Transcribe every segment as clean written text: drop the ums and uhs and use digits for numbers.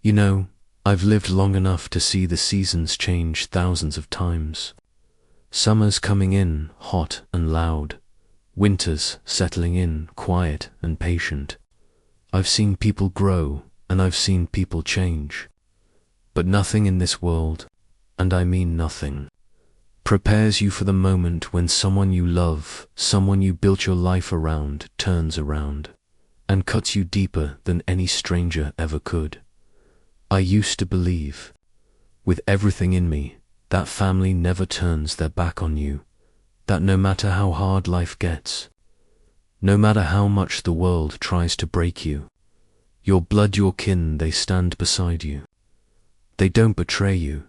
You know, I've lived long enough to see the seasons change thousands of times. Summers coming in hot and loud, winters settling in quiet and patient. I've seen people grow and I've seen people change. But nothing in this world, and I mean nothing, prepares you for the moment when someone you love, someone you built your life around, turns around and cuts you deeper than any stranger ever could. I used to believe, with everything in me, that family never turns their back on you, that no matter how hard life gets, no matter how much the world tries to break you, your blood, your kin, they stand beside you. They don't betray you,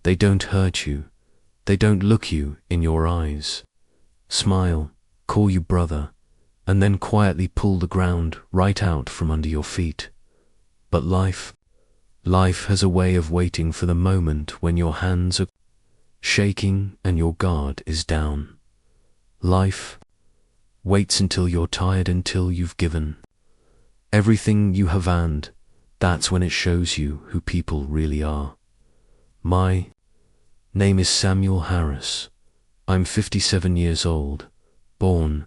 they don't hurt you, they don't look you in your eyes, smile, call you brother, and then quietly pull the ground right out from under your feet. But life has a way of waiting for the moment when your hands are shaking and your guard is down. Life waits until you're tired, until you've given everything you have, and that's when it shows you who people really are. My name is Samuel Harris. I'm 57 years old, born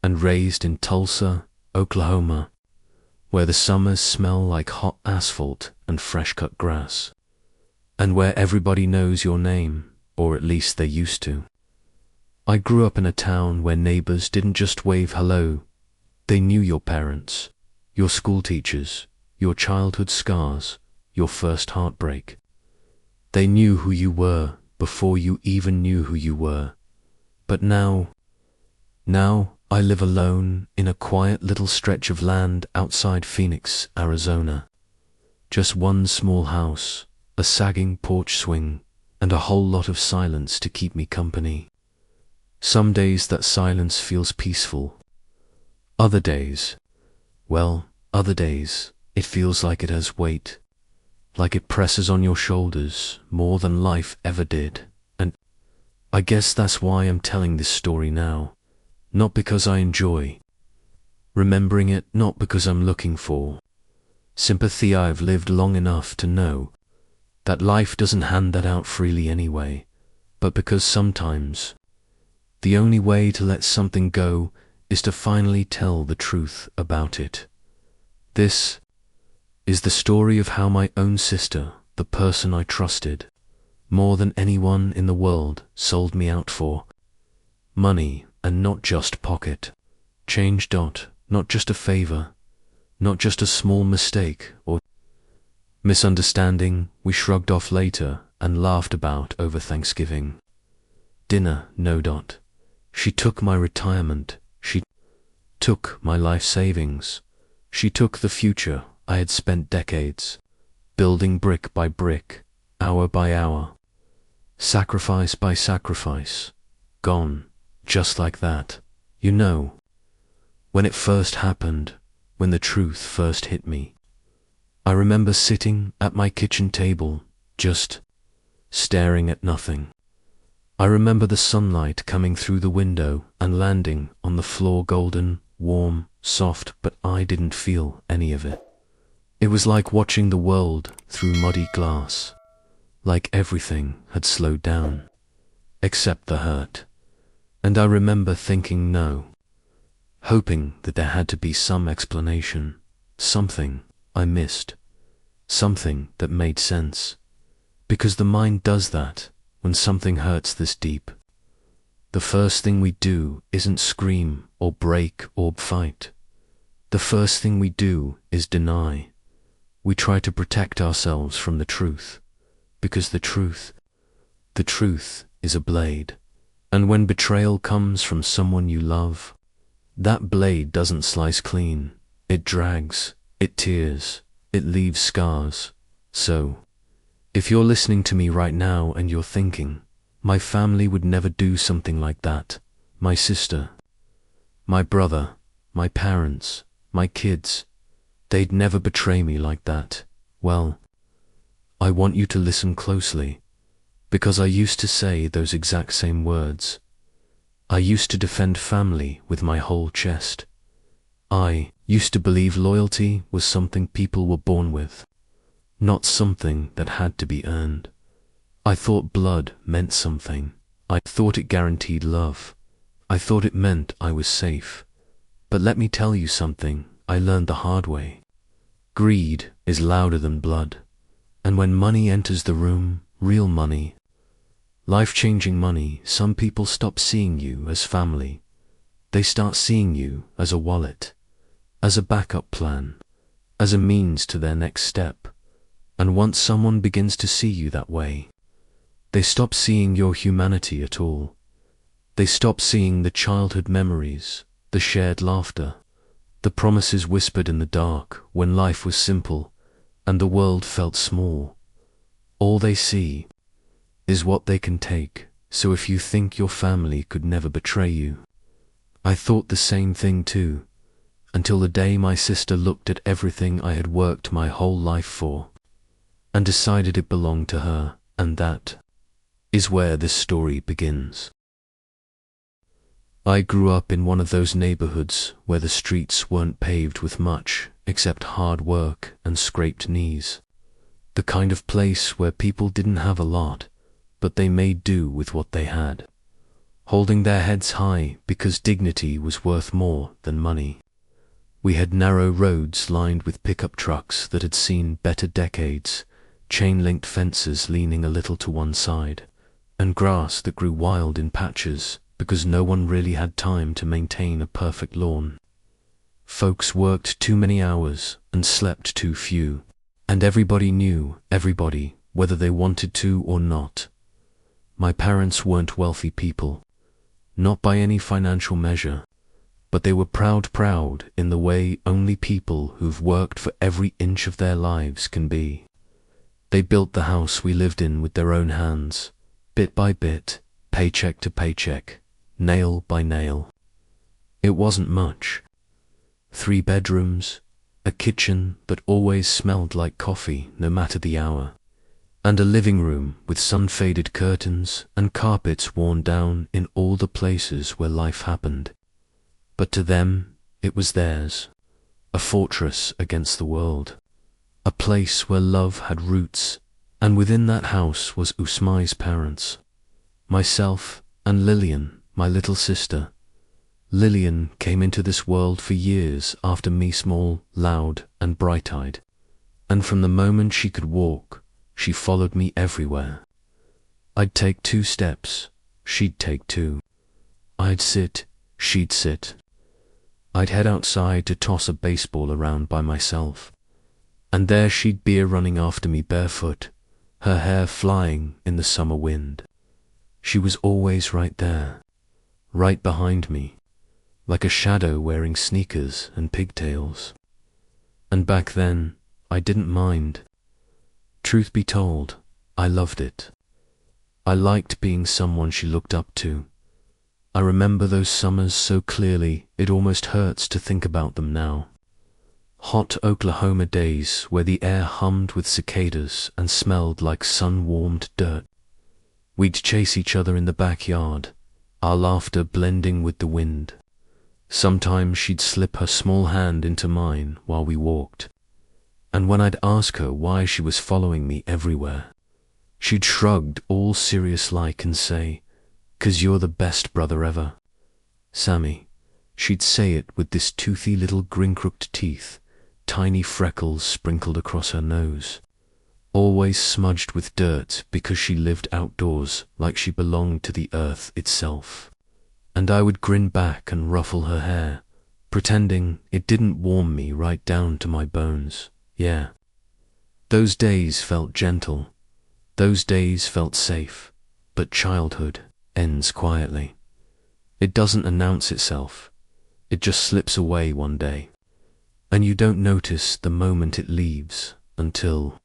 and raised in Tulsa, Oklahoma, where the summers smell like hot asphalt and fresh-cut grass, and where everybody knows your name, or at least they used to. I grew up in a town where neighbors didn't just wave hello, they knew your parents, your school teachers, your childhood scars, your first heartbreak. They knew who you were before you even knew who you were. But now I live alone in a quiet little stretch of land outside Phoenix, Arizona. Just one small house, a sagging porch swing, and a whole lot of silence to keep me company. Some days that silence feels peaceful. Other days, it feels like it has weight, like it presses on your shoulders more than life ever did. And I guess that's why I'm telling this story now. Not because I enjoy remembering it, not because I'm looking for sympathy. I've lived long enough to know that life doesn't hand that out freely anyway, but because sometimes the only way to let something go is to finally tell the truth about it. This is the story of how my own sister, the person I trusted more than anyone in the world, sold me out for money, and not just pocket change. Not just a favor, not just a small mistake or misunderstanding we shrugged off later and laughed about over Thanksgiving dinner. No. She took my retirement, she took my life savings, she took the future I had spent decades building, brick by brick, hour by hour, sacrifice by sacrifice, gone. Just like that. You know, when it first happened, when the truth first hit me, I remember sitting at my kitchen table, just staring at nothing. I remember the sunlight coming through the window and landing on the floor, golden, warm, soft, but I didn't feel any of it. It was like watching the world through muddy glass, like everything had slowed down, except the hurt. And I remember thinking no, hoping that there had to be some explanation, something I missed, something that made sense. Because the mind does that when something hurts this deep. The first thing we do isn't scream or break or fight. The first thing we do is deny. We try to protect ourselves from the truth, because the truth is a blade. And when betrayal comes from someone you love, that blade doesn't slice clean. It drags, it tears, it leaves scars. So, if you're listening to me right now and you're thinking, my family would never do something like that, my sister, my brother, my parents, my kids, they'd never betray me like that. Well, I want you to listen closely. Because I used to say those exact same words. I used to defend family with my whole chest. I used to believe loyalty was something people were born with, not something that had to be earned. I thought blood meant something. I thought it guaranteed love. I thought it meant I was safe. But let me tell you something I learned the hard way. Greed is louder than blood. And when money enters the room, real money, life-changing money, some people stop seeing you as family. They start seeing you as a wallet, as a backup plan, as a means to their next step. And once someone begins to see you that way, they stop seeing your humanity at all. They stop seeing the childhood memories, the shared laughter, the promises whispered in the dark when life was simple and the world felt small. All they see is what they can take. So if you think your family could never betray you, I thought the same thing too, until the day my sister looked at everything I had worked my whole life for and decided it belonged to her, and that is where this story begins. I grew up in one of those neighborhoods where the streets weren't paved with much except hard work and scraped knees. The kind of place where people didn't have a lot, but they made do with what they had, holding their heads high because dignity was worth more than money. We had narrow roads lined with pickup trucks that had seen better decades, chain-linked fences leaning a little to one side, and grass that grew wild in patches because no one really had time to maintain a perfect lawn. Folks worked too many hours and slept too few, and everybody knew everybody, whether they wanted to or not. My parents weren't wealthy people, not by any financial measure, but they were proud in the way only people who've worked for every inch of their lives can be. They built the house we lived in with their own hands, bit by bit, paycheck to paycheck, nail by nail. It wasn't much. 3 bedrooms, a kitchen that always smelled like coffee no matter the hour, and a living room with sun-faded curtains and carpets worn down in all the places where life happened. But to them, it was theirs, a fortress against the world, a place where love had roots, and within that house was Usmai's parents, myself and Lillian, my little sister. Lillian came into this world for years after me, small, loud, and bright-eyed, and from the moment she could walk, she followed me everywhere. I'd take 2 steps, she'd take 2. I'd sit, she'd sit. I'd head outside to toss a baseball around by myself, and there she'd be running after me barefoot, her hair flying in the summer wind. She was always right there, right behind me, like a shadow wearing sneakers and pigtails. And back then, I didn't mind. Truth be told, I loved it. I liked being someone she looked up to. I remember those summers so clearly it almost hurts to think about them now. Hot Oklahoma days where the air hummed with cicadas and smelled like sun-warmed dirt. We'd chase each other in the backyard, our laughter blending with the wind. Sometimes she'd slip her small hand into mine while we walked, and when I'd ask her why she was following me everywhere, she'd shrugged all serious-like and say, "'Cause you're the best brother ever. Sammy," she'd say it with this toothy little grin-crooked teeth, tiny freckles sprinkled across her nose, always smudged with dirt because she lived outdoors like she belonged to the earth itself. And I would grin back and ruffle her hair, pretending it didn't warm me right down to my bones. Yeah. Those days felt gentle. Those days felt safe. But childhood ends quietly. It doesn't announce itself. It just slips away one day. And you don't notice the moment it leaves until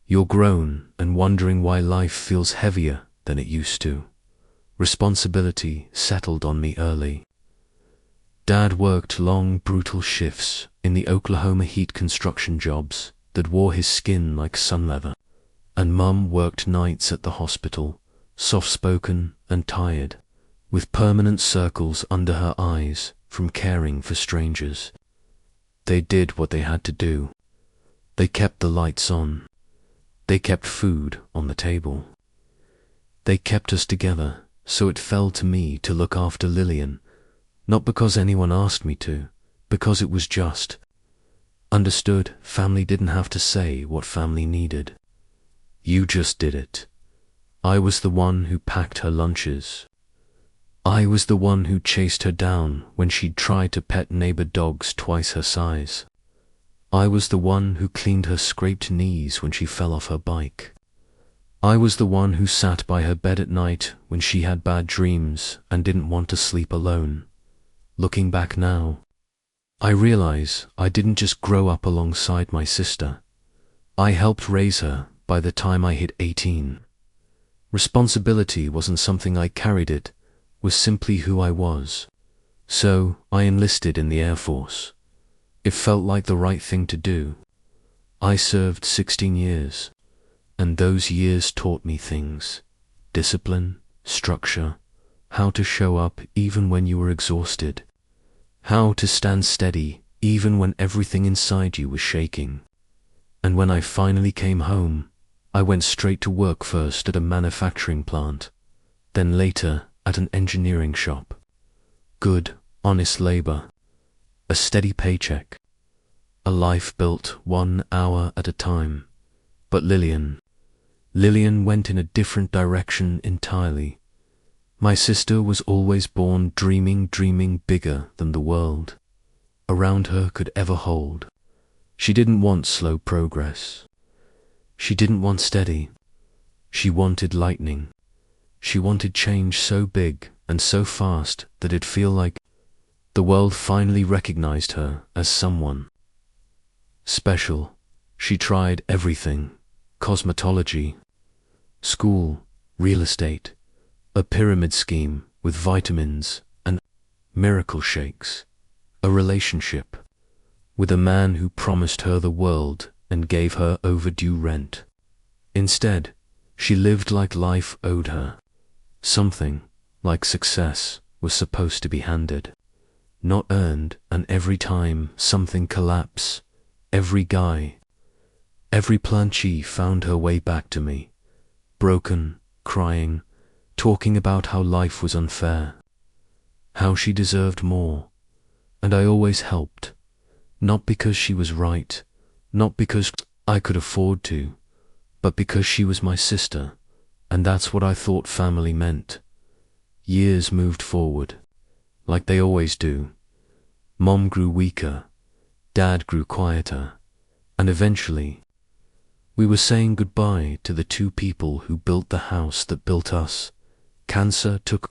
you're grown and wondering why life feels heavier than it used to. Responsibility settled on me early. Dad worked long, brutal shifts in the Oklahoma heat construction jobs that wore his skin like sun leather, and Mum worked nights at the hospital, soft-spoken and tired, with permanent circles under her eyes from caring for strangers. They did what they had to do. They kept the lights on, They kept food on the table. They kept us together, so it fell to me to look after Lillian, not because anyone asked me to, because it was just. Understood, family didn't have to say what family needed. You just did it. I was the one who packed her lunches. I was the one who chased her down when she'd tried to pet neighbor dogs twice her size. I was the one who cleaned her scraped knees when she fell off her bike. I was the one who sat by her bed at night when she had bad dreams and didn't want to sleep alone. Looking back now, I realize I didn't just grow up alongside my sister. I helped raise her by the time I hit 18. Responsibility wasn't something I carried, it was simply who I was. So I enlisted in the Air Force. It felt like the right thing to do. I served 16 years, and those years taught me things: discipline, structure, how to show up even when you were exhausted, how to stand steady even when everything inside you was shaking. And when I finally came home, I went straight to work, first at a manufacturing plant, then later at an engineering shop. Good, honest labor, a steady paycheck, a life built 1 hour at a time. But Lillian went in a different direction entirely. My sister was always born dreaming bigger than the world around her could ever hold. She didn't want slow progress. She didn't want steady. She wanted lightning. She wanted change so big and so fast that it'd feel like the world finally recognized her as someone special. She tried everything: cosmetology, school, real estate, a pyramid scheme with vitamins and miracle shakes, a relationship with a man who promised her the world and gave her overdue rent. Instead, she lived like life owed her. Something, like success, was supposed to be handed, not earned, and every time something collapsed, every planchie found her way back to me, broken, crying, talking about how life was unfair, how she deserved more, and I always helped, not because she was right, not because I could afford to, but because she was my sister, and that's what I thought family meant. Years moved forward, like they always do. Mom grew weaker, Dad grew quieter, and eventually, we were saying goodbye to the two people who built the house that built us. Cancer took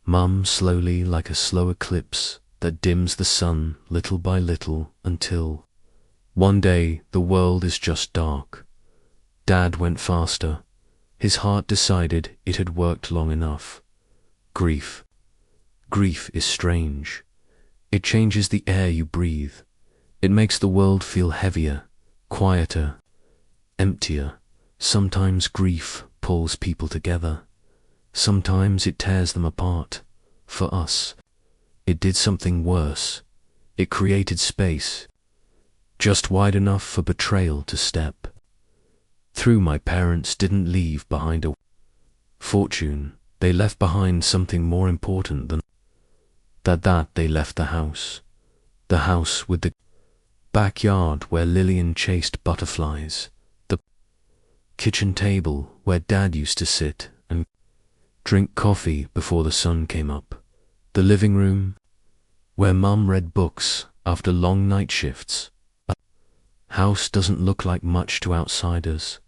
Mum slowly, like a slow eclipse that dims the sun little by little, until one day the world is just dark. Dad went faster. His heart decided it had worked long enough. Grief is strange. It changes the air you breathe. It makes the world feel heavier, quieter, emptier. Sometimes grief pulls people together. Sometimes it tears them apart. For us, it did something worse. It created space, just wide enough for betrayal to step through. My parents didn't leave behind a fortune. They left behind something more important than that. They left the house with the backyard where Lillian chased butterflies, the kitchen table where Dad used to sit and drink coffee before the sun came up, the living room where Mum read books after long night shifts. A house doesn't look like much to outsiders,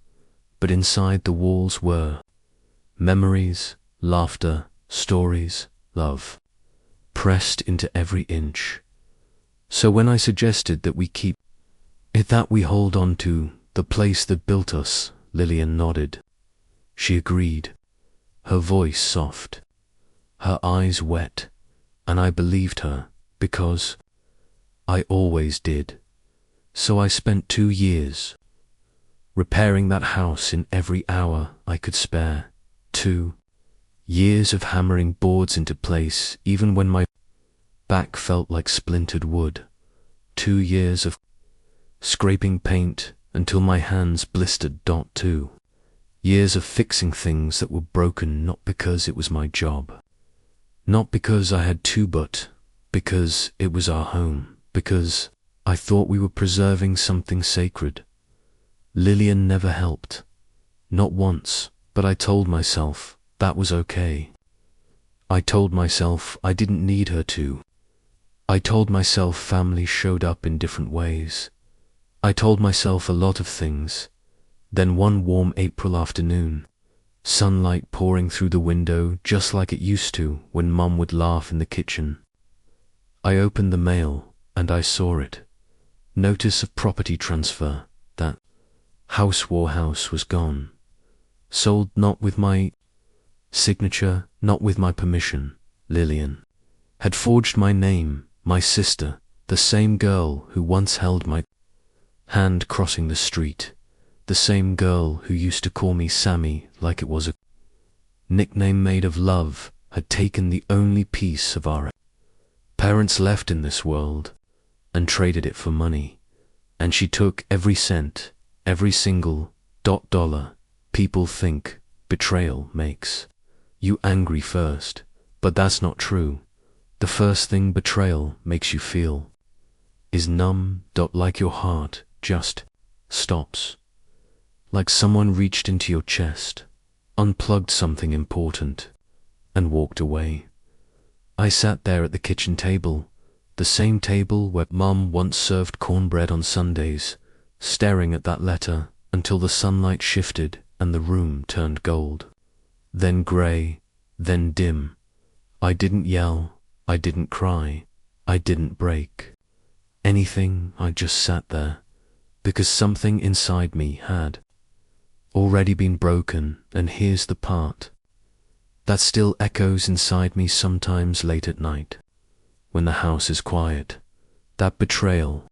but inside the walls were memories, laughter, stories, love, pressed into every inch. So when I suggested that we keep it, that we hold on to the place that built us, Lillian nodded. She agreed, her voice soft, her eyes wet, and I believed her because I always did. So I spent 2 years repairing that house in every hour I could spare. 2 years of hammering boards into place even when my back felt like splintered wood. 2 years of scraping paint until my hands blistered. 2 years of fixing things that were broken, not because it was my job, not because I had to, but because it was our home, because I thought we were preserving something sacred. Lillian never helped, not once, but I told myself that was okay. I told myself I didn't need her to. I told myself family showed up in different ways. I told myself a lot of things. Then one warm April afternoon, sunlight pouring through the window just like it used to when Mum would laugh in the kitchen. I opened the mail and I saw it. Notice of property transfer. That house was gone. Sold not with my signature, not with my permission. Lillian had forged my name, my sister, the same girl who once held my hand crossing the street, the same girl who used to call me Sammy like it was a nickname made of love, had taken the only piece of our parents left in this world and traded it for money. And she took every cent, every single dollar. People think betrayal makes you angry first, but that's not true. The first thing betrayal makes you feel is numb. Like your heart just stops. Like someone reached into your chest, unplugged something important, and walked away. I sat there at the kitchen table, the same table where Mum once served cornbread on Sundays, staring at that letter until the sunlight shifted and the room turned gold. Then grey, then dim. I didn't yell, I didn't cry, I didn't break anything. I just sat there, because something inside me had already been broken. And here's the part that still echoes inside me sometimes late at night, when the house is quiet. That betrayal,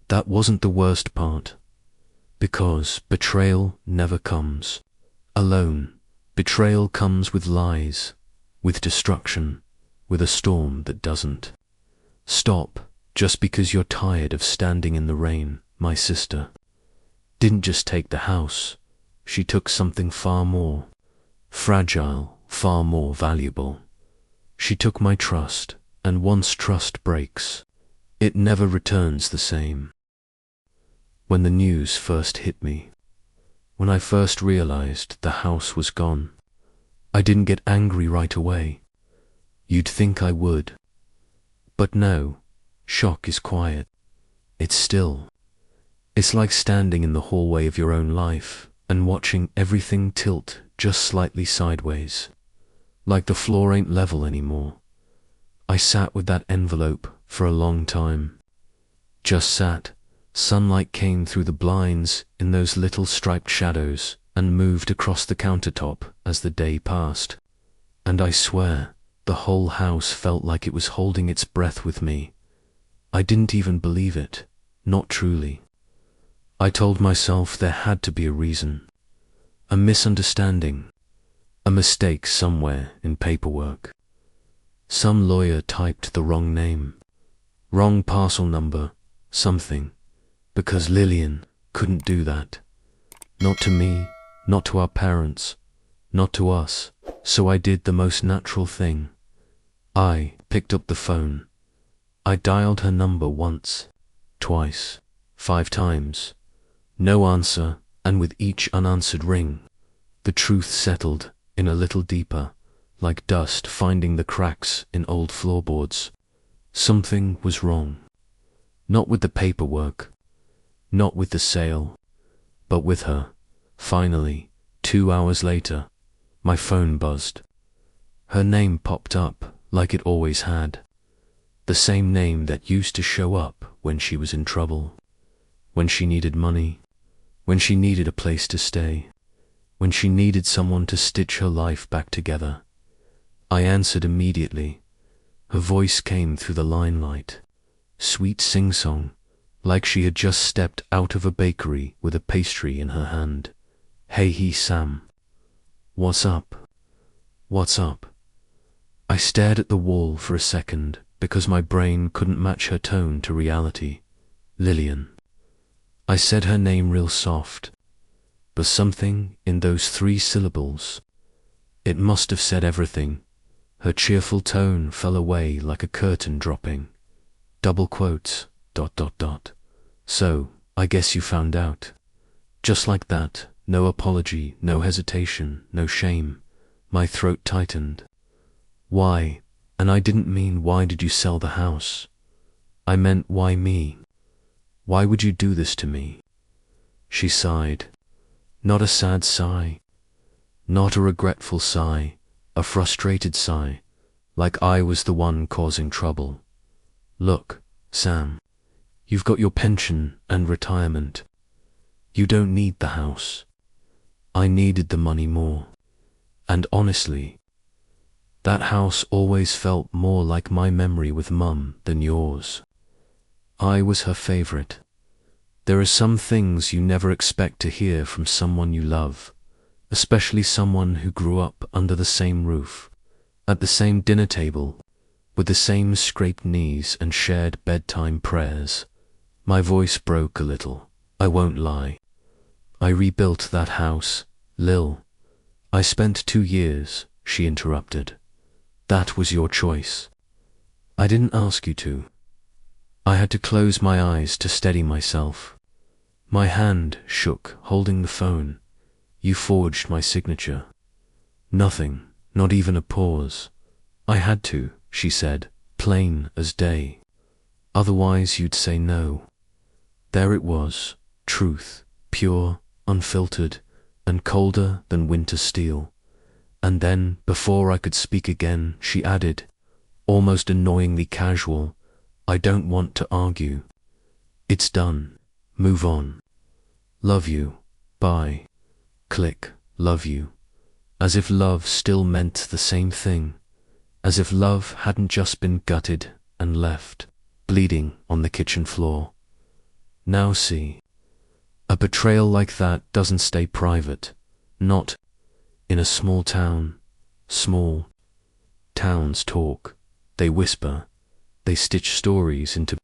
that wasn't the worst part, because betrayal never comes alone. Betrayal comes with lies, with destruction, with a storm that doesn't stop just because you're tired of standing in the rain. My sister didn't just take the house, she took something far more fragile, far more valuable. She took my trust, and once trust breaks, it never returns the same. When the news first hit me, when I first realized the house was gone, I didn't get angry right away. You'd think I would. But no, shock is quiet. It's still. It's like standing in the hallway of your own life and watching everything tilt just slightly sideways. Like the floor ain't level anymore. I sat with that envelope for a long time. Just sat. Sunlight came through the blinds in those little striped shadows and moved across the countertop as the day passed. And I swear, the whole house felt like it was holding its breath with me. I didn't even believe it, not truly. I told myself there had to be a reason, a misunderstanding, a mistake somewhere in paperwork. Some lawyer typed the wrong name, wrong parcel number, something. Because Lillian couldn't do that. Not to me, not to our parents, not to us. So I did the most natural thing. I picked up the phone. I dialed her number once, twice, 5 times. No answer, and with each unanswered ring, the truth settled in a little deeper, like dust finding the cracks in old floorboards. Something was wrong. Not with the paperwork, not with the sale, but with her. Finally, 2 hours later, my phone buzzed. Her name popped up like it always had. The same name that used to show up when she was in trouble, when she needed money, when she needed a place to stay, when she needed someone to stitch her life back together. I answered immediately. Her voice came through the limelight, sweet sing-song, like she had just stepped out of a bakery with a pastry in her hand. Hey Sam. What's up? What's up? I stared at the wall for a second because my brain couldn't match her tone to reality. Lillian. I said her name real soft, but something in those 3 syllables, it must have said everything. Her cheerful tone fell away like a curtain dropping. Double quotes, ... So, I guess you found out. Just like that, no apology, no hesitation, no shame. My throat tightened. Why? And I didn't mean why did you sell the house. I meant why me? Why would you do this to me? She sighed. Not a sad sigh, not a regretful sigh, a frustrated sigh, like I was the one causing trouble. Look, Sam, you've got your pension and retirement. You don't need the house. I needed the money more. And honestly, that house always felt more like my memory with Mum than yours. I was her favorite. There are some things you never expect to hear from someone you love, especially someone who grew up under the same roof, at the same dinner table, with the same scraped knees and shared bedtime prayers. My voice broke a little, I won't lie. I rebuilt that house, Lil. I spent 2 years, she interrupted. That was your choice. I didn't ask you to. I had to close my eyes to steady myself. My hand shook, holding the phone. You forged my signature. Nothing, not even a pause. I had to, she said, plain as day. Otherwise you'd say no. There it was, truth, pure, unfiltered, and colder than winter steel. And then, before I could speak again, she added, almost annoyingly casual, I don't want to argue. It's done. Move on. Love you. Bye. Click. Love you. As if love still meant the same thing. As if love hadn't just been gutted and left, bleeding on the kitchen floor. Now see. A betrayal like that doesn't stay private. Not in a small town. Small towns talk. They whisper. They stitch stories into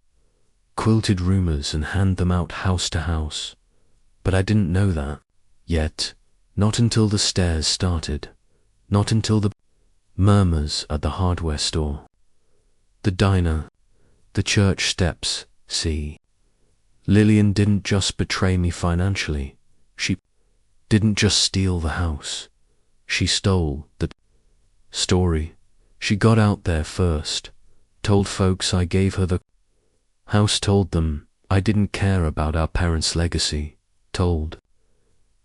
quilted rumors and hand them out house to house. But I didn't know that yet, not until the stares started, not until the murmurs at the hardware store, the diner, the church steps. See, Lillian didn't just betray me financially. She didn't just steal the house. She stole the story. She got out there first, told folks I gave her the house, told them I didn't care about our parents' legacy, told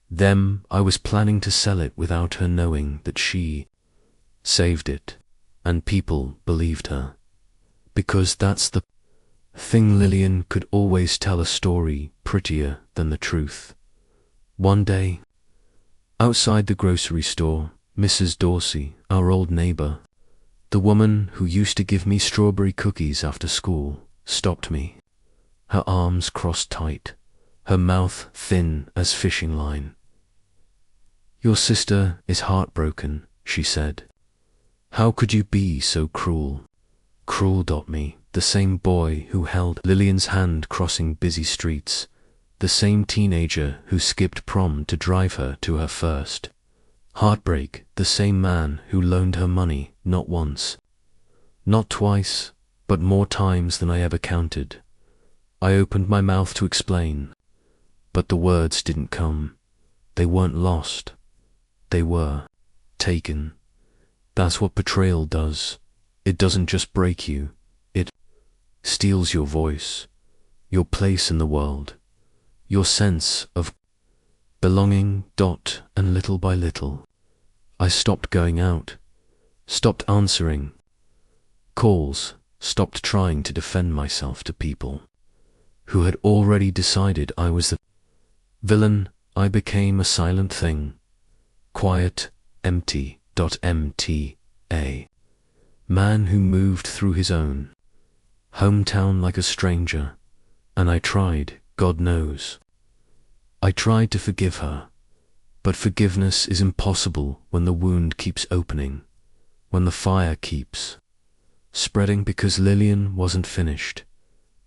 them I was planning to sell it without her knowing that she saved it, and people believed her. Because that's the thing, Lillian could always tell a story prettier than the truth. One day, outside the grocery store, Mrs. Dorsey, our old neighbor, the woman who used to give me strawberry cookies after school, stopped me. Her arms crossed tight, her mouth thin as fishing line. Your sister is heartbroken, she said. How could you be so cruel? Cruel. Me, the same boy who held Lillian's hand crossing busy streets, the same teenager who skipped prom to drive her to her first. Heartbreak, the same man who loaned her money, not once, not twice, but more times than I ever counted. I opened my mouth to explain, but the words didn't come. They weren't lost. They were taken. That's what betrayal does. It doesn't just break you. It steals your voice, your place in the world, your sense of belonging. And little by little, I stopped going out, stopped answering calls, stopped trying to defend myself to people who had already decided I was the villain. I became a silent thing, quiet, empty. A man who moved through his own hometown like a stranger, and I tried, God knows. I tried to forgive her, but forgiveness is impossible when the wound keeps opening, when the fire keeps spreading, because Lillian wasn't finished.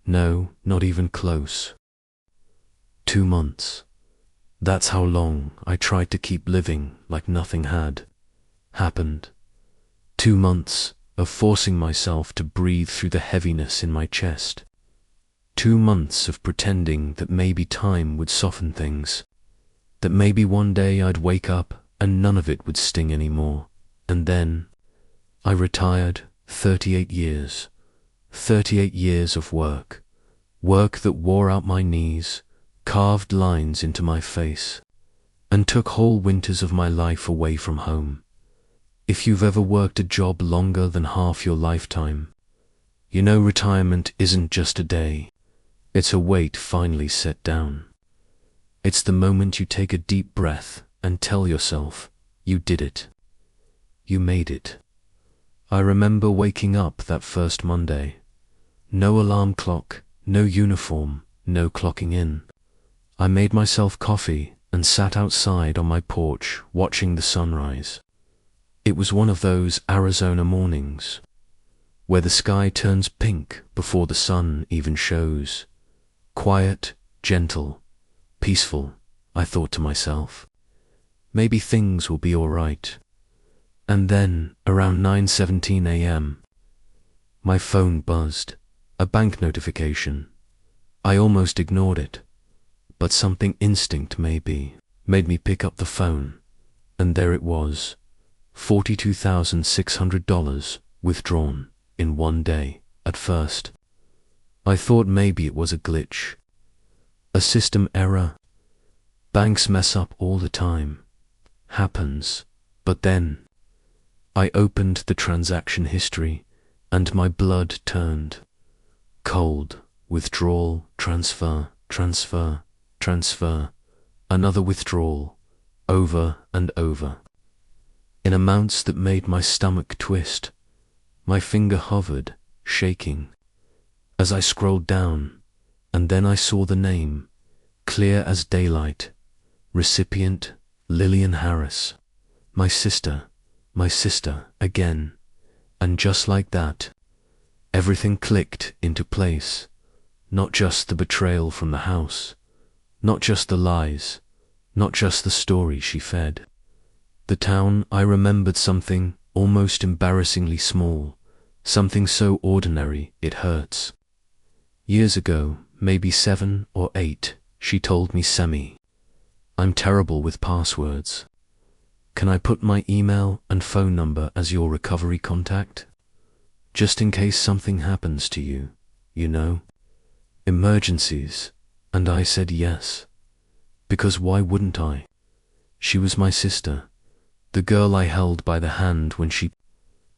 No, not even close. 2 months. That's how long I tried to keep living like nothing had happened. 2 months of forcing myself to breathe through the heaviness in my chest. 2 months of pretending that maybe time would soften things, that maybe one day I'd wake up and none of it would sting anymore. And then I retired. 38 years. 38 years of work. Work that wore out my knees, carved lines into my face, and took whole winters of my life away from home. If you've ever worked a job longer than half your lifetime, you know retirement isn't just a day. It's a weight finally set down. It's the moment you take a deep breath and tell yourself, you did it. You made it. I remember waking up that first Monday. No alarm clock, no uniform, no clocking in. I made myself coffee and sat outside on my porch watching the sunrise. It was one of those Arizona mornings where the sky turns pink before the sun even shows. Quiet, gentle, peaceful, I thought to myself. Maybe things will be all right. And then, around 9:17 a.m., my phone buzzed, a bank notification. I almost ignored it, but something instinct maybe made me pick up the phone, and there it was, $42,600 withdrawn in one day. At first, I thought maybe it was a glitch, a system error. Banks mess up all the time. Happens. But then I opened the transaction history and my blood turned cold. Withdrawal, transfer, transfer, transfer, another withdrawal, over and over, in amounts that made my stomach twist. My finger hovered, shaking, as I scrolled down, and then I saw the name, clear as daylight. Recipient, Lillian Harris. My sister again. And just like that, everything clicked into place. Not just the betrayal from the house, not just the lies, not just the story she fed. The town, I remembered something almost embarrassingly small, something so ordinary it hurts. Years ago, maybe 7 or 8, she told me, Semi, I'm terrible with passwords. Can I put my email and phone number as your recovery contact? Just in case something happens to you, you know? Emergencies. And I said yes. Because why wouldn't I? She was my sister, the girl I held by the hand when she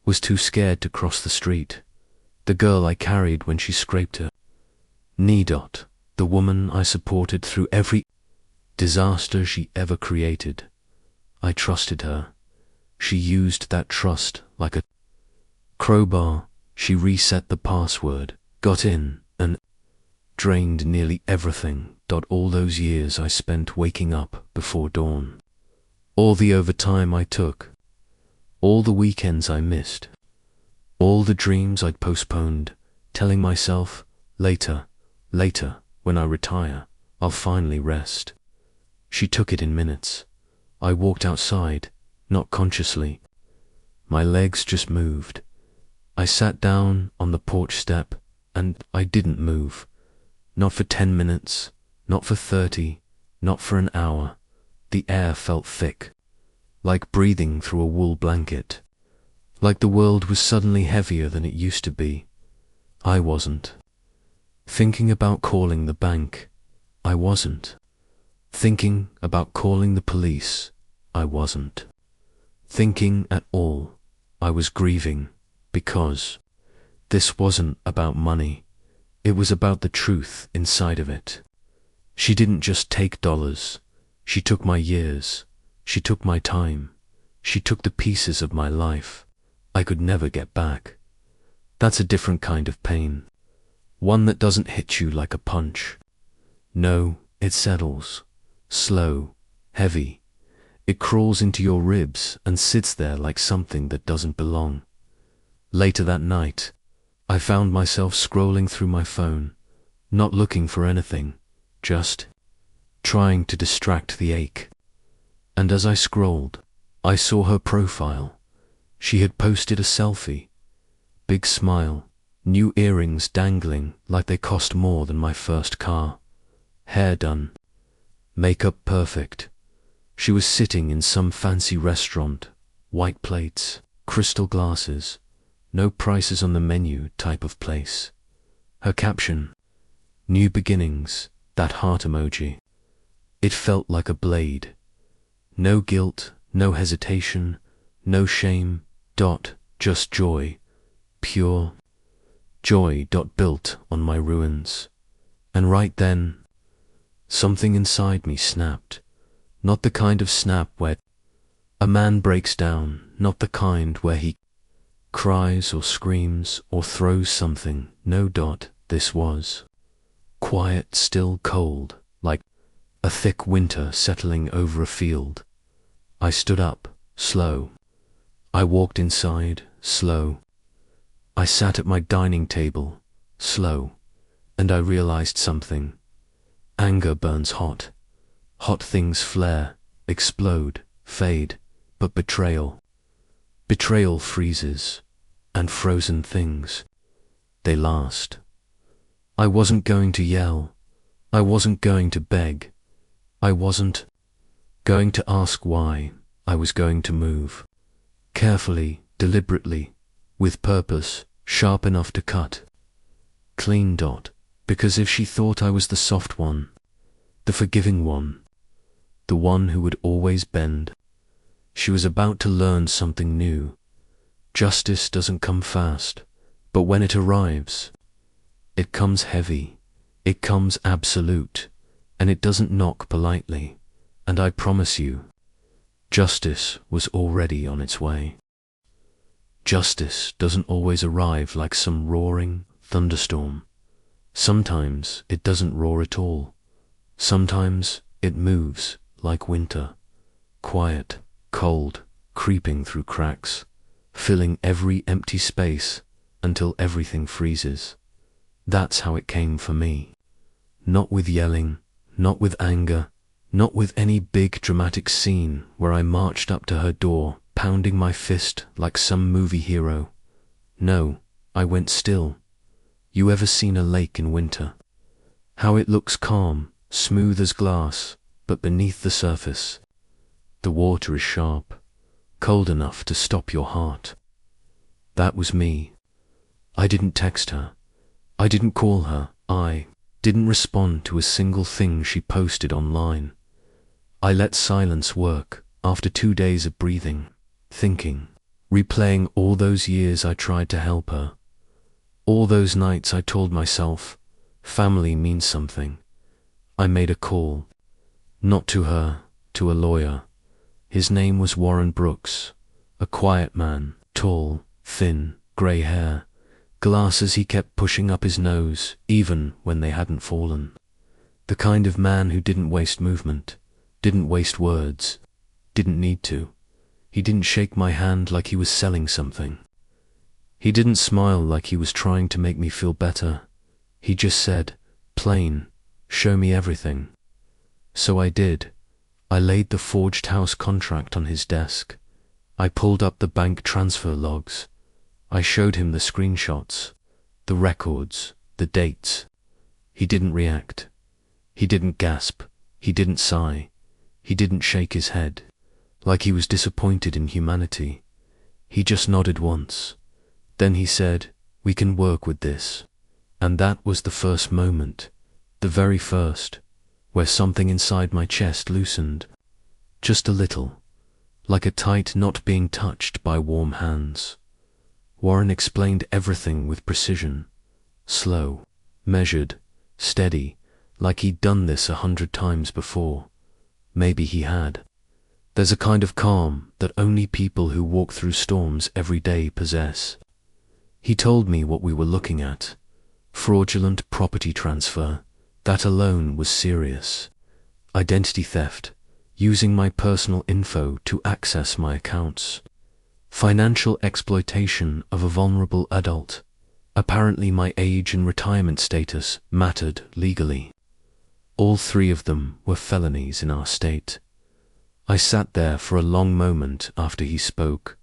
was too scared to cross the street, the girl I carried when she scraped her knee. The woman I supported through every disaster she ever created. I trusted her. She used that trust like a crowbar. She reset the password, got in, and drained nearly everything. All those years I spent waking up before dawn. All the overtime I took. All the weekends I missed. All the dreams I'd postponed, telling myself, later, when I retire, I'll finally rest. She took it in minutes. I walked outside, not consciously. My legs just moved. I sat down on the porch step, and I didn't move. Not for 10 minutes, not for 30, not for an hour. The air felt thick, like breathing through a wool blanket. Like the world was suddenly heavier than it used to be. I wasn't thinking about calling the bank. I wasn't thinking about calling the police. I wasn't thinking at all. I was grieving, because this wasn't about money. It was about the truth inside of it. She didn't just take dollars. She took my years. She took my time. She took the pieces of my life I could never get back. That's a different kind of pain. One that doesn't hit you like a punch. No, it settles. Slow, heavy. It crawls into your ribs and sits there like something that doesn't belong. Later that night, I found myself scrolling through my phone, not looking for anything, just trying to distract the ache. And as I scrolled, I saw her profile. She had posted a selfie. Big smile, new earrings dangling like they cost more than my first car. Hair done, makeup perfect. She was sitting in some fancy restaurant, white plates, crystal glasses, no prices on the menu type of place. Her caption, new beginnings, that heart emoji. It felt like a blade. No guilt, no hesitation, no shame, just joy, pure joy. Built on my ruins. And right then, something inside me snapped. Not the kind of snap where a man breaks down, not the kind where he cries or screams or throws something. No. This was quiet, still, cold, like a thick winter settling over a field. I stood up, slow. I walked inside, slow. I sat at my dining table, slow, and I realized something. Anger burns hot. Hot things flare, explode, fade, but betrayal freezes, and frozen things, they last. I wasn't going to yell. I wasn't going to beg. I wasn't going to ask why. I was going to move. Carefully, deliberately, with purpose, sharp enough to cut. Clean. Because if she thought I was the soft one, the forgiving one, the one who would always bend, she was about to learn something new. Justice doesn't come fast, but when it arrives, it comes heavy, it comes absolute, and it doesn't knock politely. And I promise you, justice was already on its way. Justice doesn't always arrive like some roaring thunderstorm. Sometimes it doesn't roar at all. Sometimes it moves like winter, quiet, cold, creeping through cracks, filling every empty space until everything freezes. That's how it came for me. Not with yelling, not with anger, not with any big dramatic scene where I marched up to her door, pounding my fist like some movie hero. No, I went still. You ever seen a lake in winter? How it looks calm, smooth as glass, but beneath the surface, the water is sharp, cold enough to stop your heart. That was me. I didn't text her. I didn't call her. I didn't respond to a single thing she posted online. I let silence work. After 2 days of breathing, thinking, replaying all those years I tried to help her. All those nights I told myself, family means something. I made a call. Not to her, to a lawyer. His name was Warren Brooks. A quiet man, tall, thin, grey hair. Glasses he kept pushing up his nose, even when they hadn't fallen. The kind of man who didn't waste movement, didn't waste words, didn't need to. He didn't shake my hand like he was selling something. He didn't smile like he was trying to make me feel better. He just said, plain, show me everything. So I did. I laid the forged house contract on his desk. I pulled up the bank transfer logs. I showed him the screenshots, the records, the dates. He didn't react. He didn't gasp. He didn't sigh. He didn't shake his head, like he was disappointed in humanity. He just nodded once. Then he said, we can work with this. And that was the first moment, the very first, where something inside my chest loosened. Just a little, like a tight knot being touched by warm hands. Warren explained everything with precision, slow, measured, steady, like he'd done this 100 times before. Maybe he had. There's a kind of calm that only people who walk through storms every day possess. He told me what we were looking at. Fraudulent property transfer. That alone was serious. Identity theft. Using my personal info to access my accounts. Financial exploitation of a vulnerable adult. Apparently my age and retirement status mattered legally. All three of them were felonies in our state. I sat there for a long moment after he spoke,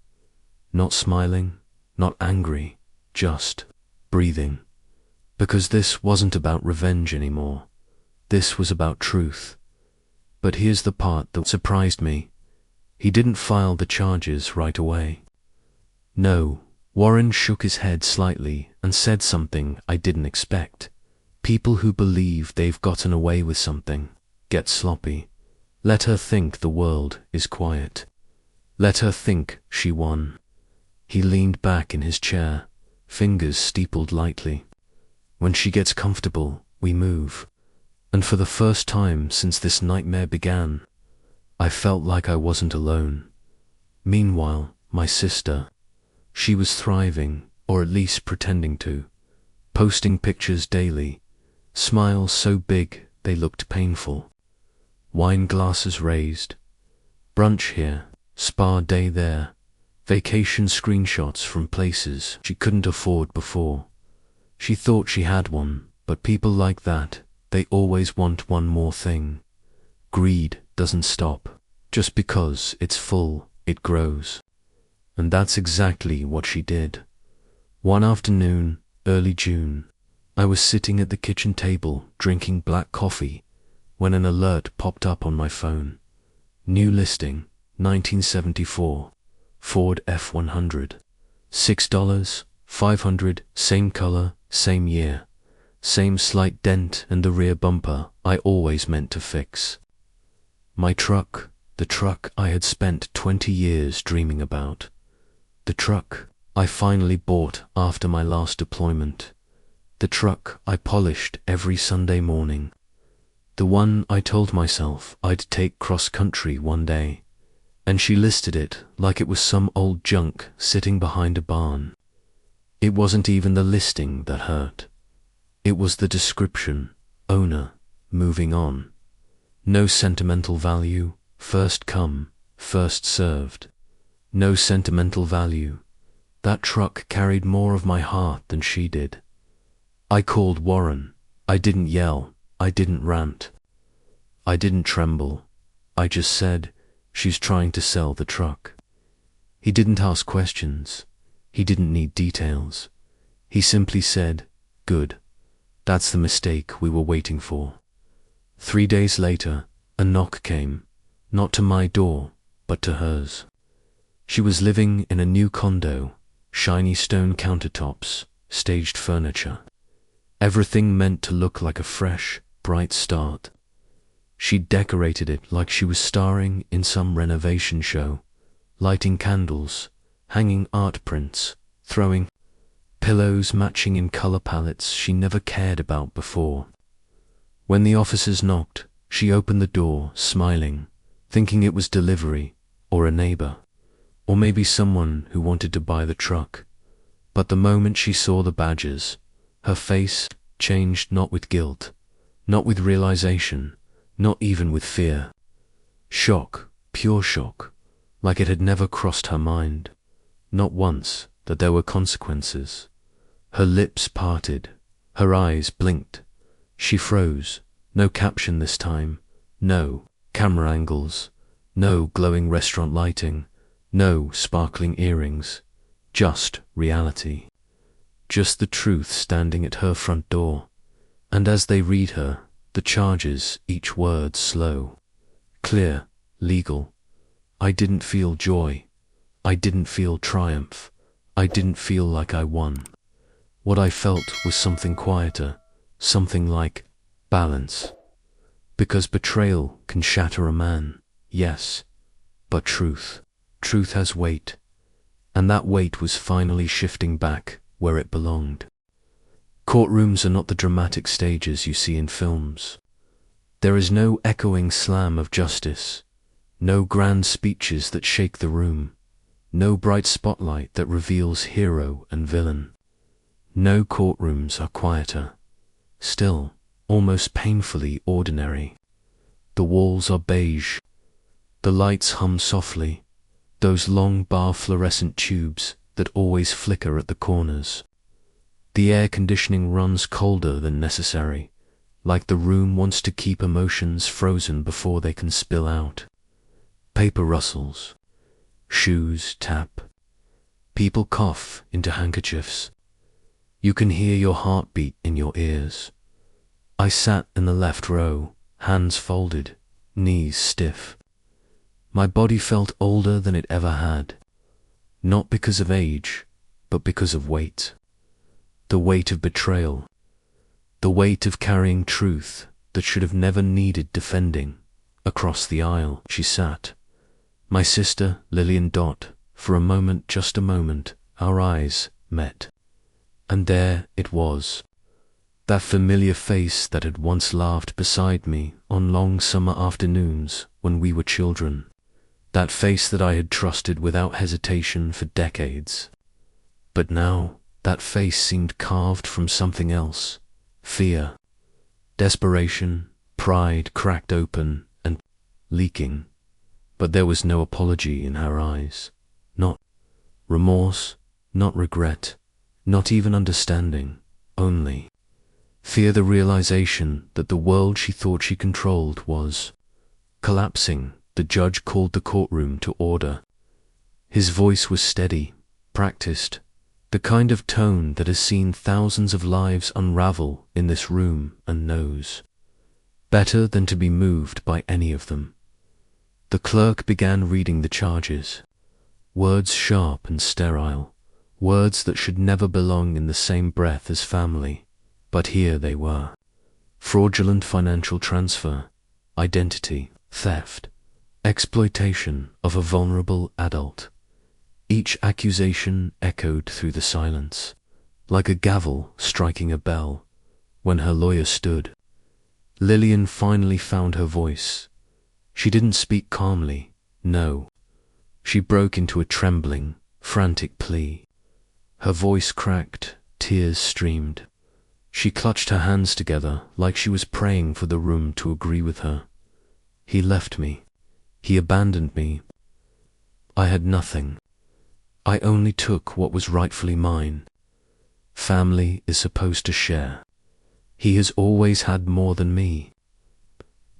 not smiling, not angry, just breathing. Because this wasn't about revenge anymore. This was about truth. But here's the part that surprised me. He didn't file the charges right away. No, Warren shook his head slightly and said something I didn't expect. People who believe they've gotten away with something get sloppy. Let her think the world is quiet. Let her think she won. He leaned back in his chair, fingers steepled lightly. When she gets comfortable, we move. And for the first time since this nightmare began, I felt like I wasn't alone. Meanwhile, my sister, she was thriving, or at least pretending to, posting pictures daily, smiles so big they looked painful, wine glasses raised, brunch here, spa day there, vacation screenshots from places she couldn't afford before. She thought she had one, but people like that, they always want one more thing. Greed doesn't stop. Just because it's full, it grows. And that's exactly what she did. One afternoon, early June, I was sitting at the kitchen table drinking black coffee when an alert popped up on my phone. New listing, 1974, Ford F100. $6, $500, same color, same year. Same slight dent in the rear bumper I always meant to fix. My truck, the truck I had spent 20 years dreaming about. The truck I finally bought after my last deployment. The truck I polished every Sunday morning. The one I told myself I'd take cross-country one day. And she listed it like it was some old junk sitting behind a barn. It wasn't even the listing that hurt. It was the description, owner, moving on. No sentimental value, first come, first served. No sentimental value. That truck carried more of my heart than she did. I called Warren. I didn't yell. I didn't rant. I didn't tremble. I just said, she's trying to sell the truck. He didn't ask questions. He didn't need details. He simply said, good. That's the mistake we were waiting for. 3 days later, a knock came, not to my door, but to hers. She was living in a new condo, shiny stone countertops, staged furniture. Everything meant to look like a fresh, bright start. She decorated it like she was starring in some renovation show, lighting candles, hanging art prints, throwing pillows matching in color palettes she never cared about before. When the officers knocked, she opened the door, smiling, thinking it was delivery, or a neighbor, or maybe someone who wanted to buy the truck. But the moment she saw the badges, her face changed, not with guilt, not with realization, not even with fear. Shock, pure shock, like it had never crossed her mind, not once, that there were consequences. Her lips parted, her eyes blinked. She froze, no caption this time, no camera angles, no glowing restaurant lighting, no sparkling earrings, just reality. Just the truth standing at her front door. And as they read her, the charges, each word slow, clear, legal. I didn't feel joy. I didn't feel triumph. I didn't feel like I won. What I felt was something quieter, something like balance. Because betrayal can shatter a man, yes, but truth has weight. And that weight was finally shifting back where it belonged. Courtrooms are not the dramatic stages you see in films. There is no echoing slam of justice, no grand speeches that shake the room, no bright spotlight that reveals hero and villain. No courtrooms are quieter, still, almost painfully ordinary. The walls are beige. The lights hum softly, those long bar fluorescent tubes that always flicker at the corners. The air conditioning runs colder than necessary, like the room wants to keep emotions frozen before they can spill out. Paper rustles, shoes tap, people cough into handkerchiefs. You can hear your heartbeat in your ears. I sat in the left row, hands folded, knees stiff. My body felt older than it ever had, not because of age, but because of weight. The weight of betrayal, the weight of carrying truth that should have never needed defending. Across the aisle she sat, my sister Lillian Dot. For a moment, just a moment, our eyes met. And there it was, that familiar face that had once laughed beside me on long summer afternoons when we were children. That face that I had trusted without hesitation for decades. But now, that face seemed carved from something else. Fear, desperation, pride cracked open and leaking. But there was no apology in her eyes. Not remorse, not regret, not even understanding, only fear. The realization that the world she thought she controlled was collapsing. The judge called the courtroom to order. His voice was steady, practiced, the kind of tone that has seen thousands of lives unravel in this room and knows better than to be moved by any of them. The clerk began reading the charges, words sharp and sterile, words that should never belong in the same breath as family, but here they were. Fraudulent financial transfer, identity theft, exploitation of a vulnerable adult. Each accusation echoed through the silence, like a gavel striking a bell. When her lawyer stood, Lillian finally found her voice. She didn't speak calmly, no. She broke into a trembling, frantic plea. Her voice cracked, tears streamed. She clutched her hands together like she was praying for the room to agree with her. He left me. He abandoned me. I had nothing. I only took what was rightfully mine. Family is supposed to share. He has always had more than me.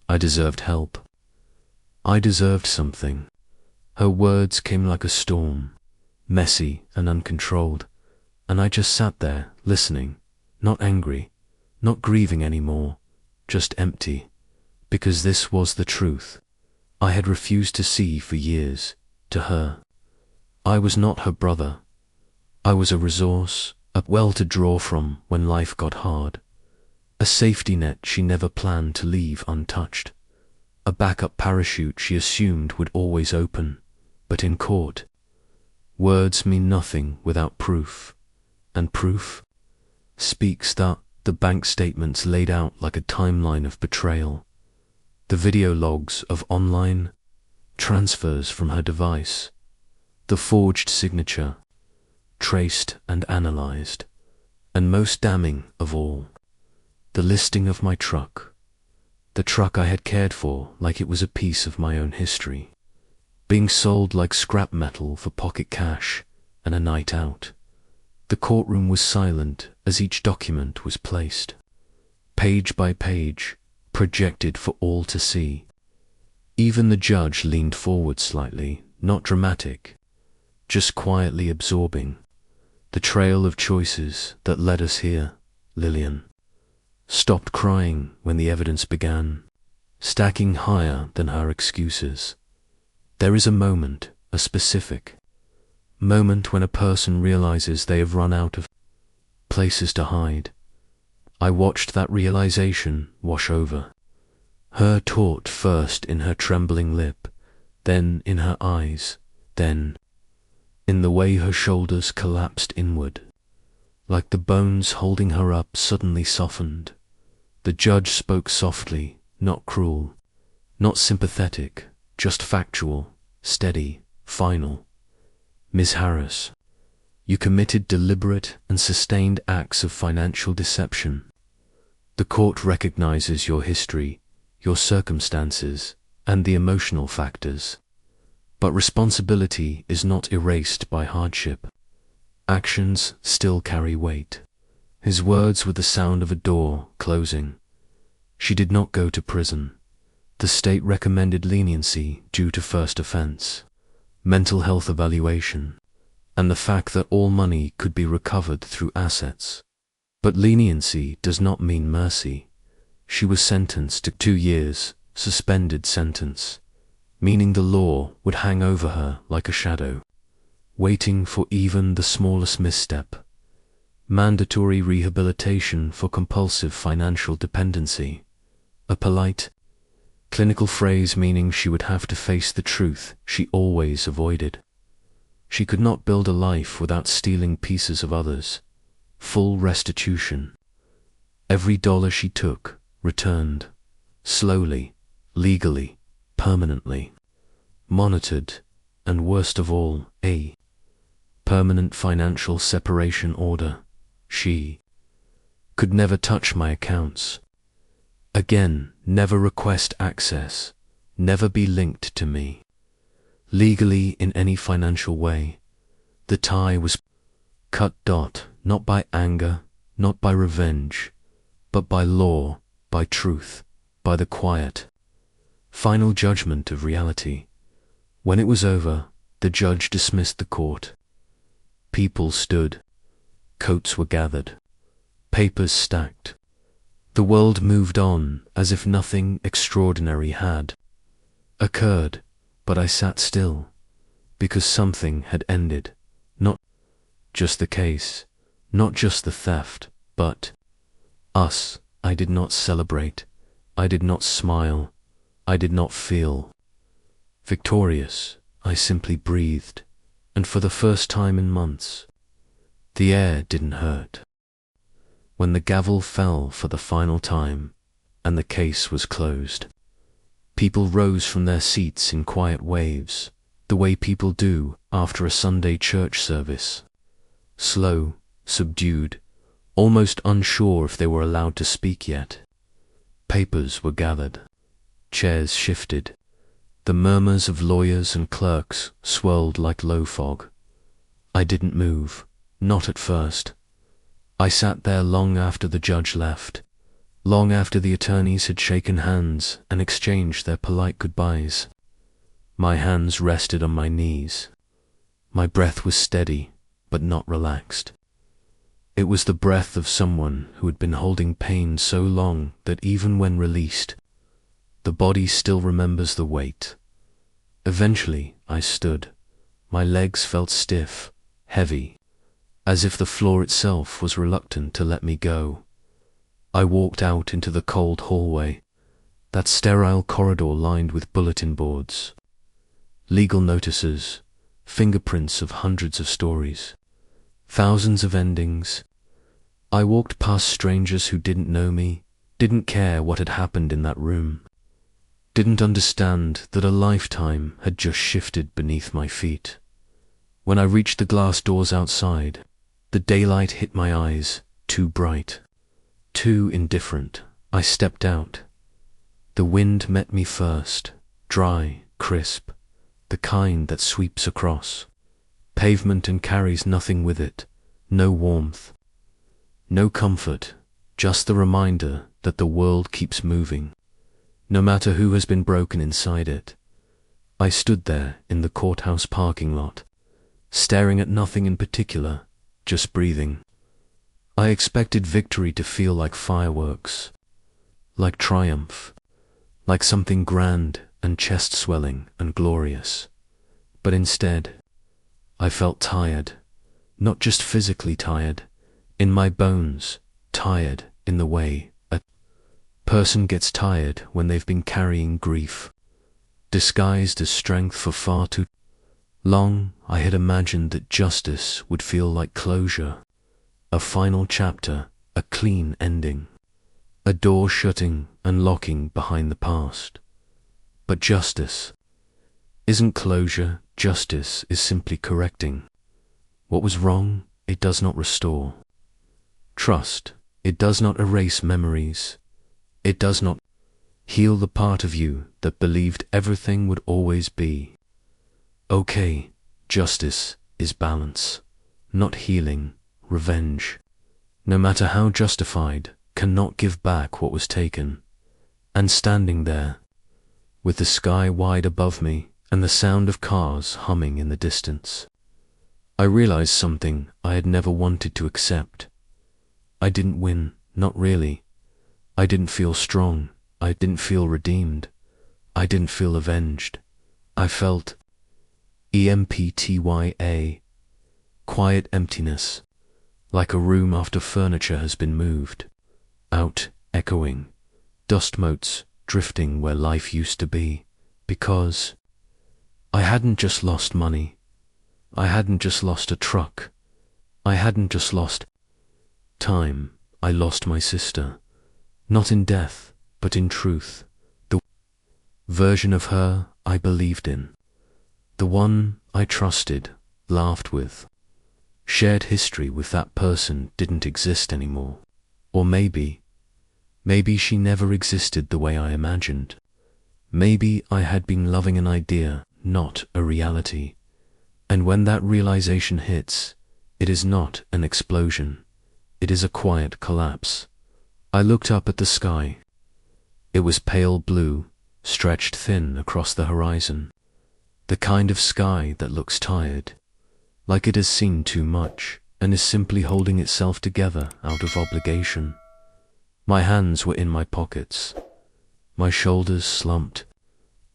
I deserved help. I deserved something. Her words came like a storm, messy and uncontrolled, and I just sat there, listening, not angry, not grieving anymore, just empty, because this was the truth I had refused to see for years. To her, I was not her brother. I was a resource, a well to draw from when life got hard, a safety net she never planned to leave untouched, a backup parachute she assumed would always open. But in court, words mean nothing without proof, and proof speaks. That the bank statements laid out like a timeline of betrayal, the video logs of online transfers from her device, the forged signature, traced and analyzed, and most damning of all, the listing of my truck, the truck I had cared for like it was a piece of my own history, being sold like scrap metal for pocket cash and a night out. The courtroom was silent as each document was placed, page by page, projected for all to see. Even the judge leaned forward slightly, not dramatic, just quietly absorbing the trail of choices that led us here. Lillian stopped crying when the evidence began, stacking higher than her excuses. There is a moment, a specific moment, when a person realizes they have run out of places to hide. I watched that realization wash over her, taut first in her trembling lip, then in her eyes, then in the way her shoulders collapsed inward, like the bones holding her up suddenly softened. The judge spoke softly, not cruel, not sympathetic, just factual, steady, final. Ms. Harris, you committed deliberate and sustained acts of financial deception. The court recognizes your history, your circumstances, and the emotional factors. But responsibility is not erased by hardship. Actions still carry weight. His words were the sound of a door closing, She did not go to prison. The state recommended leniency due to first offense, mental health evaluation, and the fact that all money could be recovered through assets. But leniency does not mean mercy. She was sentenced to 2 years, suspended sentence, meaning the law would hang over her like a shadow, waiting for even the smallest misstep. Mandatory rehabilitation for compulsive financial dependency, a polite, clinical phrase meaning she would have to face the truth she always avoided. She could not build a life without stealing pieces of others. Full restitution. Every dollar she took, returned. Slowly, legally, permanently. Monitored, and worst of all, a permanent financial separation order. She could never touch my accounts. Again, never request access, never be linked to me. Legally in any financial way. The tie was cut. Not by anger, not by revenge, but by law, by truth, by the quiet, final judgment of reality. When it was over, the judge dismissed the court. People stood. Coats were gathered. Papers stacked. The world moved on as if nothing extraordinary had occurred, but I sat still, because something had ended. Not just the case, not just the theft, but us. I did not celebrate. I did not smile. I did not feel victorious. I simply breathed, and for the first time in months, the air didn't hurt. When the gavel fell for the final time, and the case was closed, people rose from their seats in quiet waves, the way people do after a Sunday church service. Slow, subdued, almost unsure if they were allowed to speak yet. Papers were gathered. Chairs shifted. The murmurs of lawyers and clerks swirled like low fog. I didn't move, not at first. I sat there long after the judge left, long after the attorneys had shaken hands and exchanged their polite goodbyes. My hands rested on my knees. My breath was steady, but not relaxed. It was the breath of someone who had been holding pain so long that even when released, the body still remembers the weight. Eventually, I stood. My legs felt stiff, heavy, as if the floor itself was reluctant to let me go. I walked out into the cold hallway, that sterile corridor lined with bulletin boards, legal notices, fingerprints of hundreds of stories, thousands of endings. I walked past strangers who didn't know me, didn't care what had happened in that room, didn't understand that a lifetime had just shifted beneath my feet. When I reached the glass doors outside, the daylight hit my eyes, too bright, too indifferent. I stepped out. The wind met me first, dry, crisp, the kind that sweeps across pavement and carries nothing with it, no warmth, no comfort, just the reminder that the world keeps moving, no matter who has been broken inside it. I stood there in the courthouse parking lot, staring at nothing in particular, just breathing. I expected victory to feel like fireworks, like triumph, like something grand and chest-swelling and glorious. But instead, I felt tired, not just physically tired, in my bones, tired in the way a person gets tired when they've been carrying grief, disguised as strength for far too long. I had imagined that justice would feel like closure, a final chapter, a clean ending, a door shutting and locking behind the past. But justice isn't closure. Justice is simply correcting. What was wrong, it does not restore. Trust, it does not erase memories. It does not heal the part of you that believed everything would always be okay. Justice is balance, not healing. Revenge, no matter how justified, cannot give back what was taken. And standing there, with the sky wide above me and the sound of cars humming in the distance, I realized something I had never wanted to accept. I didn't win, not really. I didn't feel strong. I didn't feel redeemed. I didn't feel avenged. I felt EMPTYA, quiet emptiness, like a room after furniture has been moved, out, echoing, dust motes drifting where life used to be, because I hadn't just lost money. I hadn't just lost a truck. I hadn't just lost time. I lost my sister, not in death, but in truth, the version of her I believed in, the one I trusted, laughed with, shared history with. That person didn't exist anymore. Or maybe she never existed the way I imagined. Maybe I had been loving an idea, not a reality. And when that realization hits, it is not an explosion. It is a quiet collapse. I looked up at the sky. It was pale blue, stretched thin across the horizon. The kind of sky that looks tired, like it has seen too much and is simply holding itself together out of obligation. My hands were in my pockets. My shoulders slumped.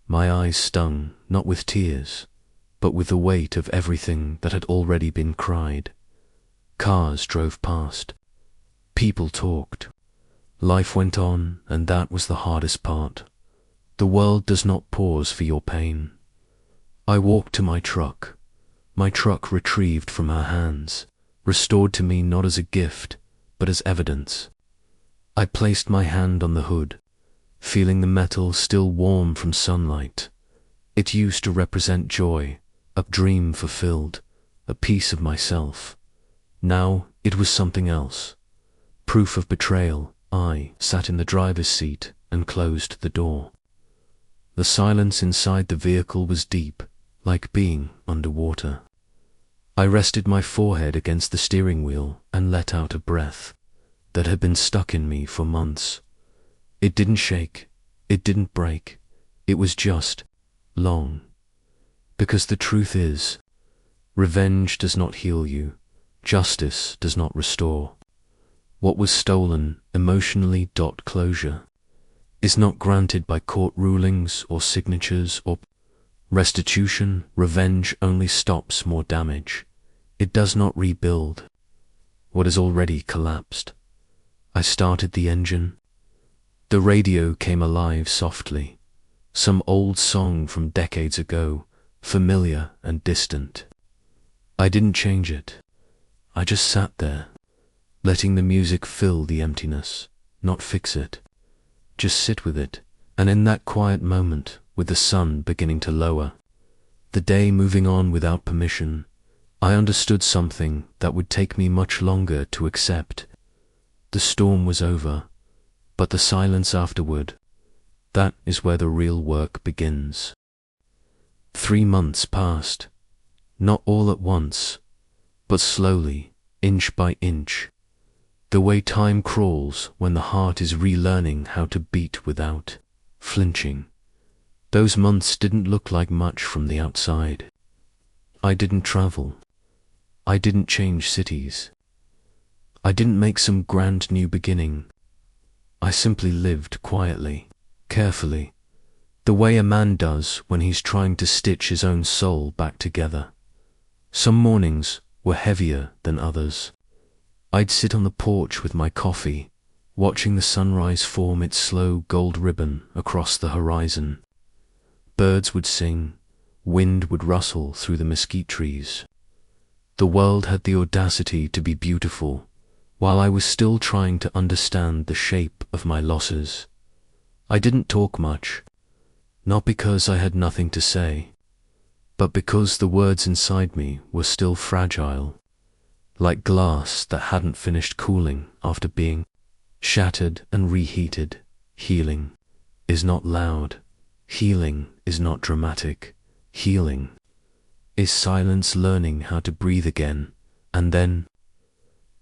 My eyes stung, not with tears, but with the weight of everything that had already been cried. Cars drove past. People talked. Life went on, and that was the hardest part. The world does not pause for your pain. I walked to my truck retrieved from her hands, restored to me not as a gift, but as evidence. I placed my hand on the hood, feeling the metal still warm from sunlight. It used to represent joy, a dream fulfilled, a piece of myself. Now it was something else. Proof of betrayal. I sat in the driver's seat and closed the door. The silence inside the vehicle was deep, like being underwater. I rested my forehead against the steering wheel and let out a breath that had been stuck in me for months. It didn't shake, it didn't break, it was just long. Because the truth is, revenge does not heal you, justice does not restore. What was stolen emotionally. Closure is not granted by court rulings or signatures or restitution. Revenge only stops more damage. It does not rebuild what has already collapsed. I started the engine. The radio came alive softly. Some old song from decades ago, familiar and distant. I didn't change it. I just sat there, letting the music fill the emptiness, not fix it. Just sit with it, and in that quiet moment, with the sun beginning to lower, the day moving on without permission, I understood something that would take me much longer to accept. The storm was over, but the silence afterward, that is where the real work begins. 3 months passed, not all at once, but slowly, inch by inch, the way time crawls when the heart is relearning how to beat without flinching. Those months didn't look like much from the outside. I didn't travel. I didn't change cities. I didn't make some grand new beginning. I simply lived quietly, carefully, the way a man does when he's trying to stitch his own soul back together. Some mornings were heavier than others. I'd sit on the porch with my coffee, watching the sunrise form its slow gold ribbon across the horizon. Birds would sing, wind would rustle through the mesquite trees. The world had the audacity to be beautiful, while I was still trying to understand the shape of my losses. I didn't talk much, not because I had nothing to say, but because the words inside me were still fragile, like glass that hadn't finished cooling after being shattered and reheated. Healing is not loud. Healing is not dramatic. Healing is silence, learning how to breathe again. And then,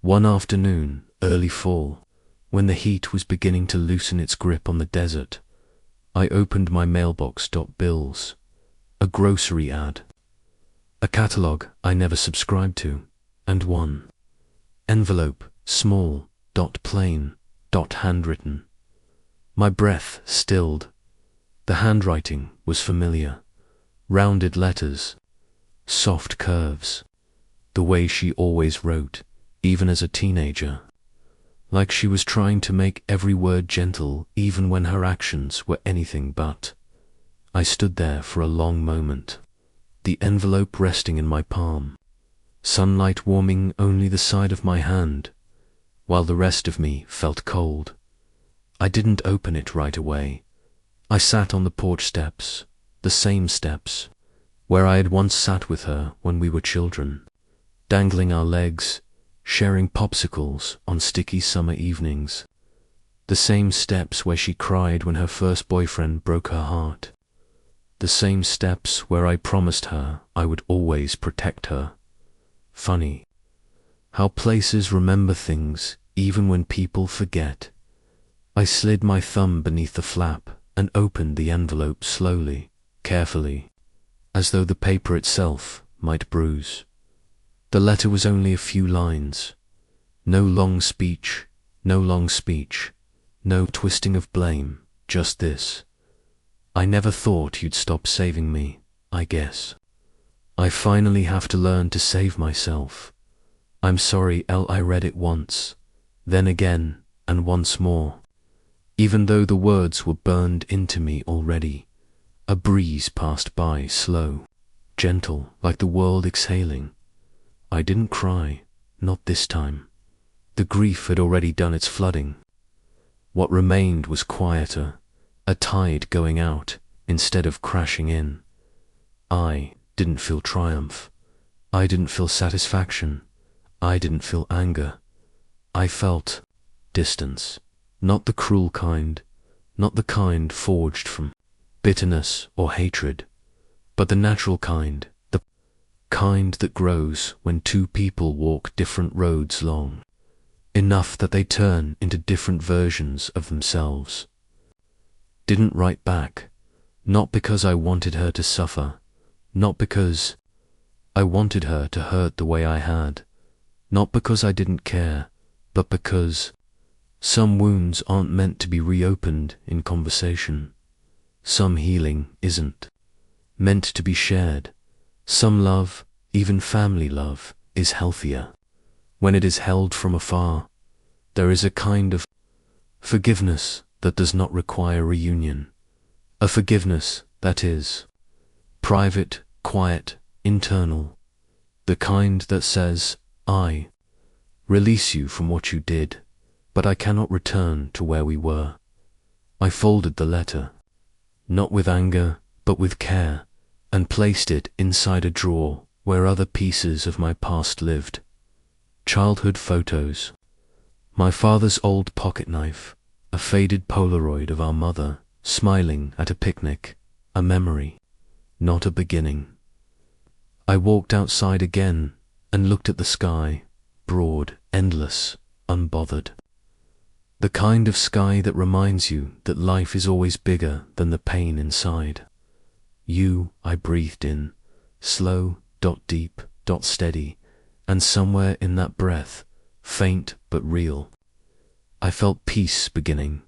one afternoon, early fall, when the heat was beginning to loosen its grip on the desert, I opened my mailbox. Bills. A grocery ad. A catalogue I never subscribed to. And one envelope, small, plain, handwritten. My breath stilled. The handwriting was familiar. Rounded letters, soft curves. The way she always wrote, even as a teenager. Like she was trying to make every word gentle, even when her actions were anything but. I stood there for a long moment, the envelope resting in my palm, sunlight warming only the side of my hand, while the rest of me felt cold. I didn't open it right away. I sat on the porch steps, the same steps, where I had once sat with her when we were children, dangling our legs, sharing popsicles on sticky summer evenings. The same steps where she cried when her first boyfriend broke her heart. The same steps where I promised her I would always protect her. Funny how places remember things even when people forget. I slid my thumb beneath the flap and opened the envelope slowly, carefully, as though the paper itself might bruise. The letter was only a few lines. No long speech, no twisting of blame, just this. I never thought you'd stop saving me, I guess. I finally have to learn to save myself. I'm sorry, I read it once, then again, and once more. Even though the words were burned into me already, a breeze passed by, slow, gentle, like the world exhaling. I didn't cry, not this time. The grief had already done its flooding. What remained was quieter, a tide going out instead of crashing in. I didn't feel triumph. I didn't feel satisfaction. I didn't feel anger. I felt distance. Not the cruel kind, not the kind forged from bitterness or hatred, but the natural kind, the kind that grows when two people walk different roads long, enough that they turn into different versions of themselves. Didn't write back, not because I wanted her to suffer, not because I wanted her to hurt the way I had, not because I didn't care, but because some wounds aren't meant to be reopened in conversation. Some healing isn't meant to be shared. Some love, even family love, is healthier when it is held from afar. There is a kind of forgiveness that does not require reunion. A forgiveness that is private, quiet, internal. The kind that says, I release you from what you did, but I cannot return to where we were. I folded the letter, not with anger, but with care, and placed it inside a drawer where other pieces of my past lived. Childhood photos, my father's old pocket knife, a faded Polaroid of our mother smiling at a picnic, a memory, not a beginning. I walked outside again and looked at the sky, broad, endless, unbothered. The kind of sky that reminds you that life is always bigger than the pain inside. You, I breathed in, slow, deep, steady, and somewhere in that breath, faint but real, I felt peace beginning.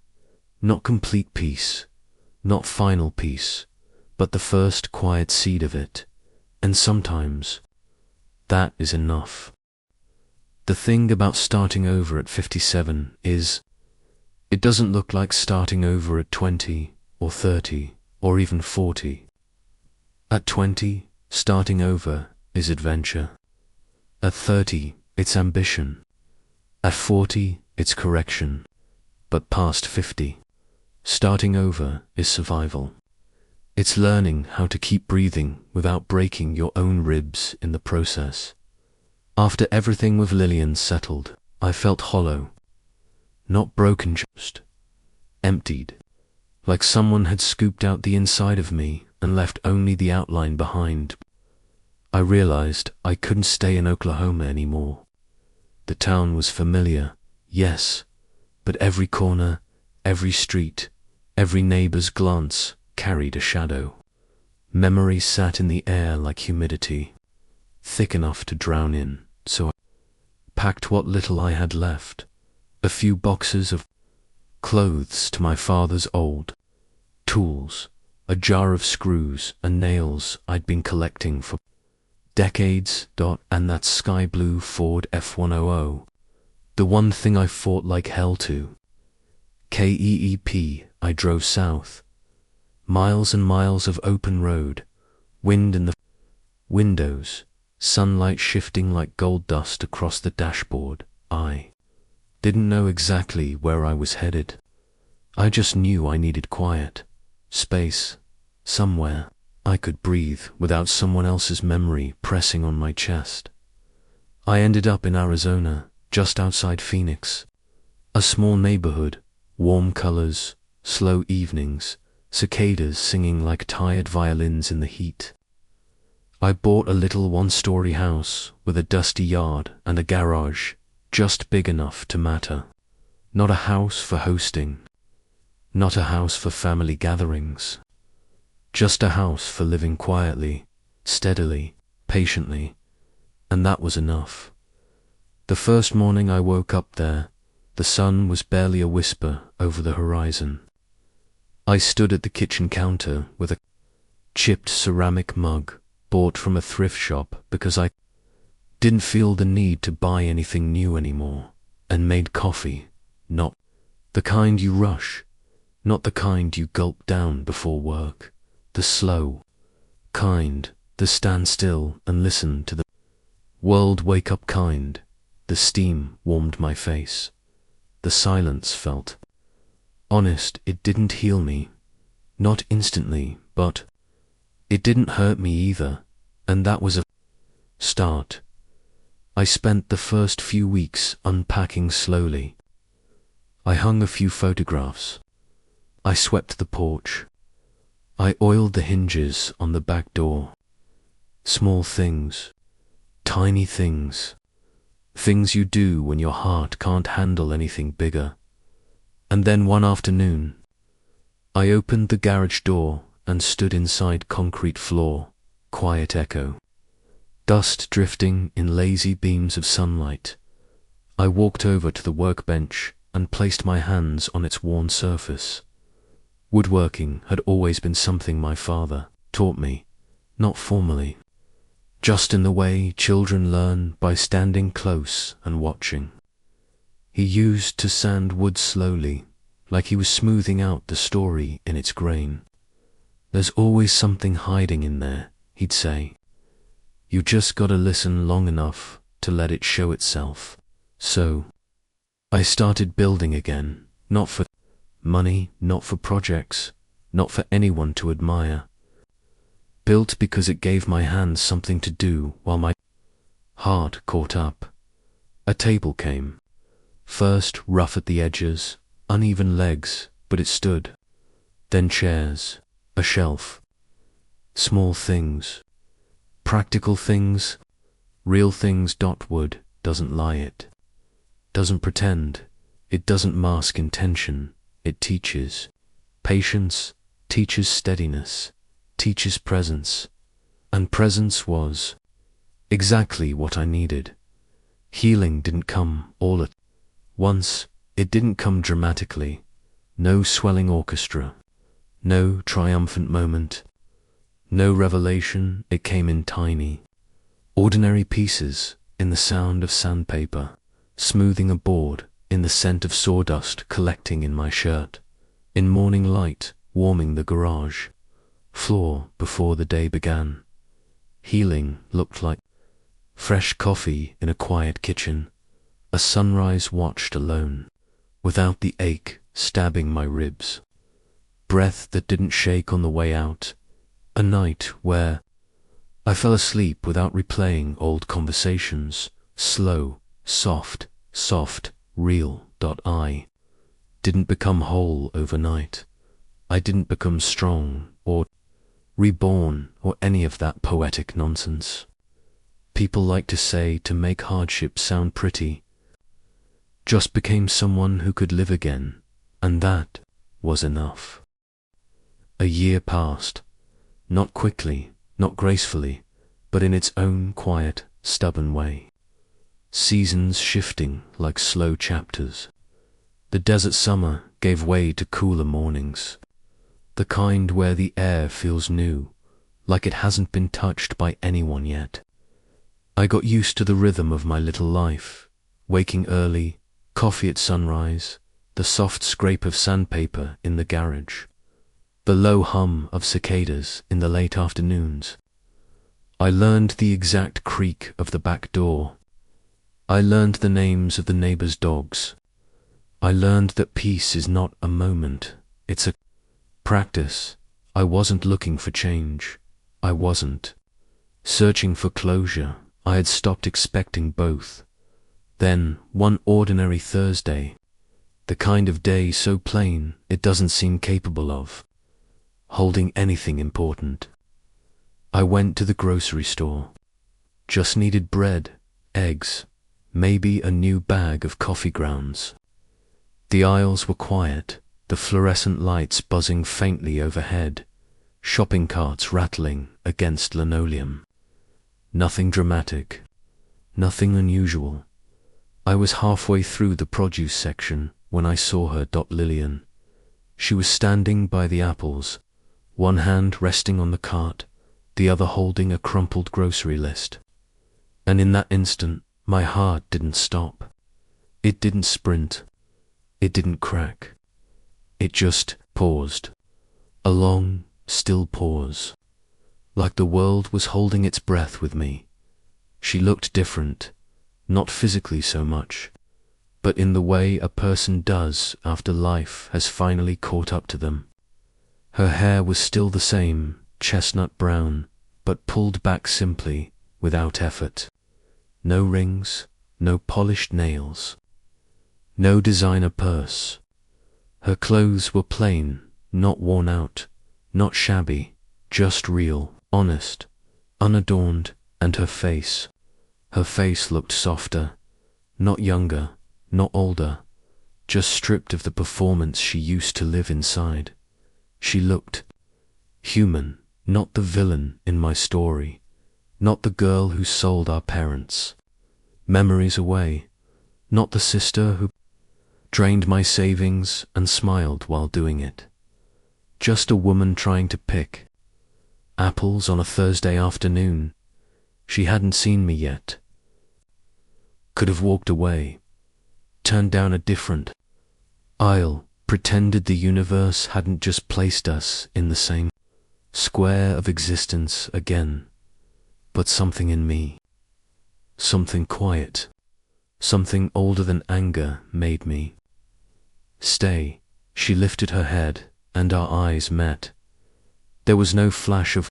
Not complete peace, not final peace, but the first quiet seed of it. And sometimes, that is enough. The thing about starting over at 57 is, it doesn't look like starting over at 20 or 30 or even 40. At 20, starting over is adventure. At 30, it's ambition. At 40, it's correction. But past 50, starting over is survival. It's learning how to keep breathing without breaking your own ribs in the process. After everything with Lillian settled, I felt hollow. Not broken, just emptied, like someone had scooped out the inside of me and left only the outline behind. I realized I couldn't stay in Oklahoma anymore. The town was familiar, yes, but every corner, every street, Every neighbor's glance carried a shadow. Memory sat in the air like humidity, thick enough to drown in, so I packed what little I had left, a few boxes of clothes to my father's old tools, a jar of screws and nails I'd been collecting for decades, and that sky blue Ford F100, the one thing I fought like hell to. KEEP, I drove south. Miles and miles of open road, wind in the windows, sunlight shifting like gold dust across the dashboard. I didn't know exactly where I was headed. I just knew I needed quiet, space, somewhere I could breathe without someone else's memory pressing on my chest. I ended up in Arizona, just outside Phoenix. A small neighborhood, warm colors, slow evenings, cicadas singing like tired violins in the heat. I bought a little one-story house with a dusty yard and a garage just big enough to matter. Not a house for hosting, not a house for family gatherings, just a house for living quietly, steadily, patiently, and that was enough. The first morning I woke up there, the sun was barely a whisper over the horizon. I stood at the kitchen counter with a chipped ceramic mug bought from a thrift shop because I didn't feel the need to buy anything new anymore, and made coffee, not the kind you rush, not the kind you gulp down before work, the slow kind, the stand still and listen to the world wake up kind. The steam warmed my face. The silence felt honest. It didn't heal me, not instantly, but it didn't hurt me either, and that was a start. I spent the first few weeks unpacking slowly. I hung a few photographs. I swept the porch. I oiled the hinges on the back door. Small things, tiny things, things you do when your heart can't handle anything bigger. And then one afternoon, I opened the garage door and stood inside concrete floor, quiet echo, dust drifting in lazy beams of sunlight. I walked over to the workbench and placed my hands on its worn surface. Woodworking had always been something my father taught me, not formally, just in the way children learn by standing close and watching. He used to sand wood slowly, like he was smoothing out the story in its grain. There's always something hiding in there, he'd say. You just gotta listen long enough to let it show itself. So I started building again, not for money, not for projects, not for anyone to admire. Built because it gave my hands something to do while my heart caught up. A table came. First rough at the edges, uneven legs, but it stood. Then chairs, a shelf. Small things, practical things, real things. Wood doesn't lie, it doesn't pretend, it doesn't mask intention. It teaches patience, teaches steadiness, teaches presence. And presence was exactly what I needed. Healing didn't come all at once, it didn't come dramatically. No swelling orchestra, no triumphant moment, no revelation. It came in tiny, ordinary pieces, in the sound of sandpaper smoothing a board, in the scent of sawdust collecting in my shirt, in morning light warming the garage floor before the day began. Healing looked like fresh coffee in a quiet kitchen, a sunrise watched alone, without the ache stabbing my ribs, breath that didn't shake on the way out, a night where I fell asleep without replaying old conversations, slow, soft, real. I didn't become whole overnight. I didn't become strong or reborn or any of that poetic nonsense. People like to say to make hardship sound pretty. Just became someone who could live again, and that was enough. A year passed. Not quickly, not gracefully, but in its own quiet, stubborn way. Seasons shifting like slow chapters. The desert summer gave way to cooler mornings. The kind where the air feels new, like it hasn't been touched by anyone yet. I got used to the rhythm of my little life, waking early, coffee at sunrise, the soft scrape of sandpaper in the garage, the low hum of cicadas in the late afternoons. I learned the exact creak of the back door. I learned the names of the neighbors' dogs. I learned that peace is not a moment, it's a practice. I wasn't looking for change. I wasn't searching for closure. I had stopped expecting both. Then, one ordinary Thursday, the kind of day so plain it doesn't seem capable of holding anything important, I went to the grocery store. Just needed bread, eggs, maybe a new bag of coffee grounds. The aisles were quiet, the fluorescent lights buzzing faintly overhead, shopping carts rattling against linoleum. Nothing dramatic, nothing unusual. I was halfway through the produce section when I saw her. Lillian. She was standing by the apples, one hand resting on the cart, the other holding a crumpled grocery list. And in that instant, my heart didn't stop. It didn't sprint. It didn't crack. It just paused. A long, still pause. Like the world was holding its breath with me. She looked different, not physically so much, but in the way a person does after life has finally caught up to them. Her hair was still the same, chestnut brown, but pulled back simply, without effort. No rings, no polished nails, no designer purse. Her clothes were plain, not worn out, not shabby, just real, honest, unadorned, and her face looked softer, not younger, not older, just stripped of the performance she used to live inside. She looked human, not the villain in my story, not the girl who sold our parents' memories away, not the sister who drained my savings and smiled while doing it. Just a woman trying to pick apples on a Thursday afternoon. She hadn't seen me yet. Could have walked away, turned down a different aisle, pretended the universe hadn't just placed us in the same square of existence again. But something in me, something quiet, something older than anger made me stay. She lifted her head and our eyes met. There was no flash of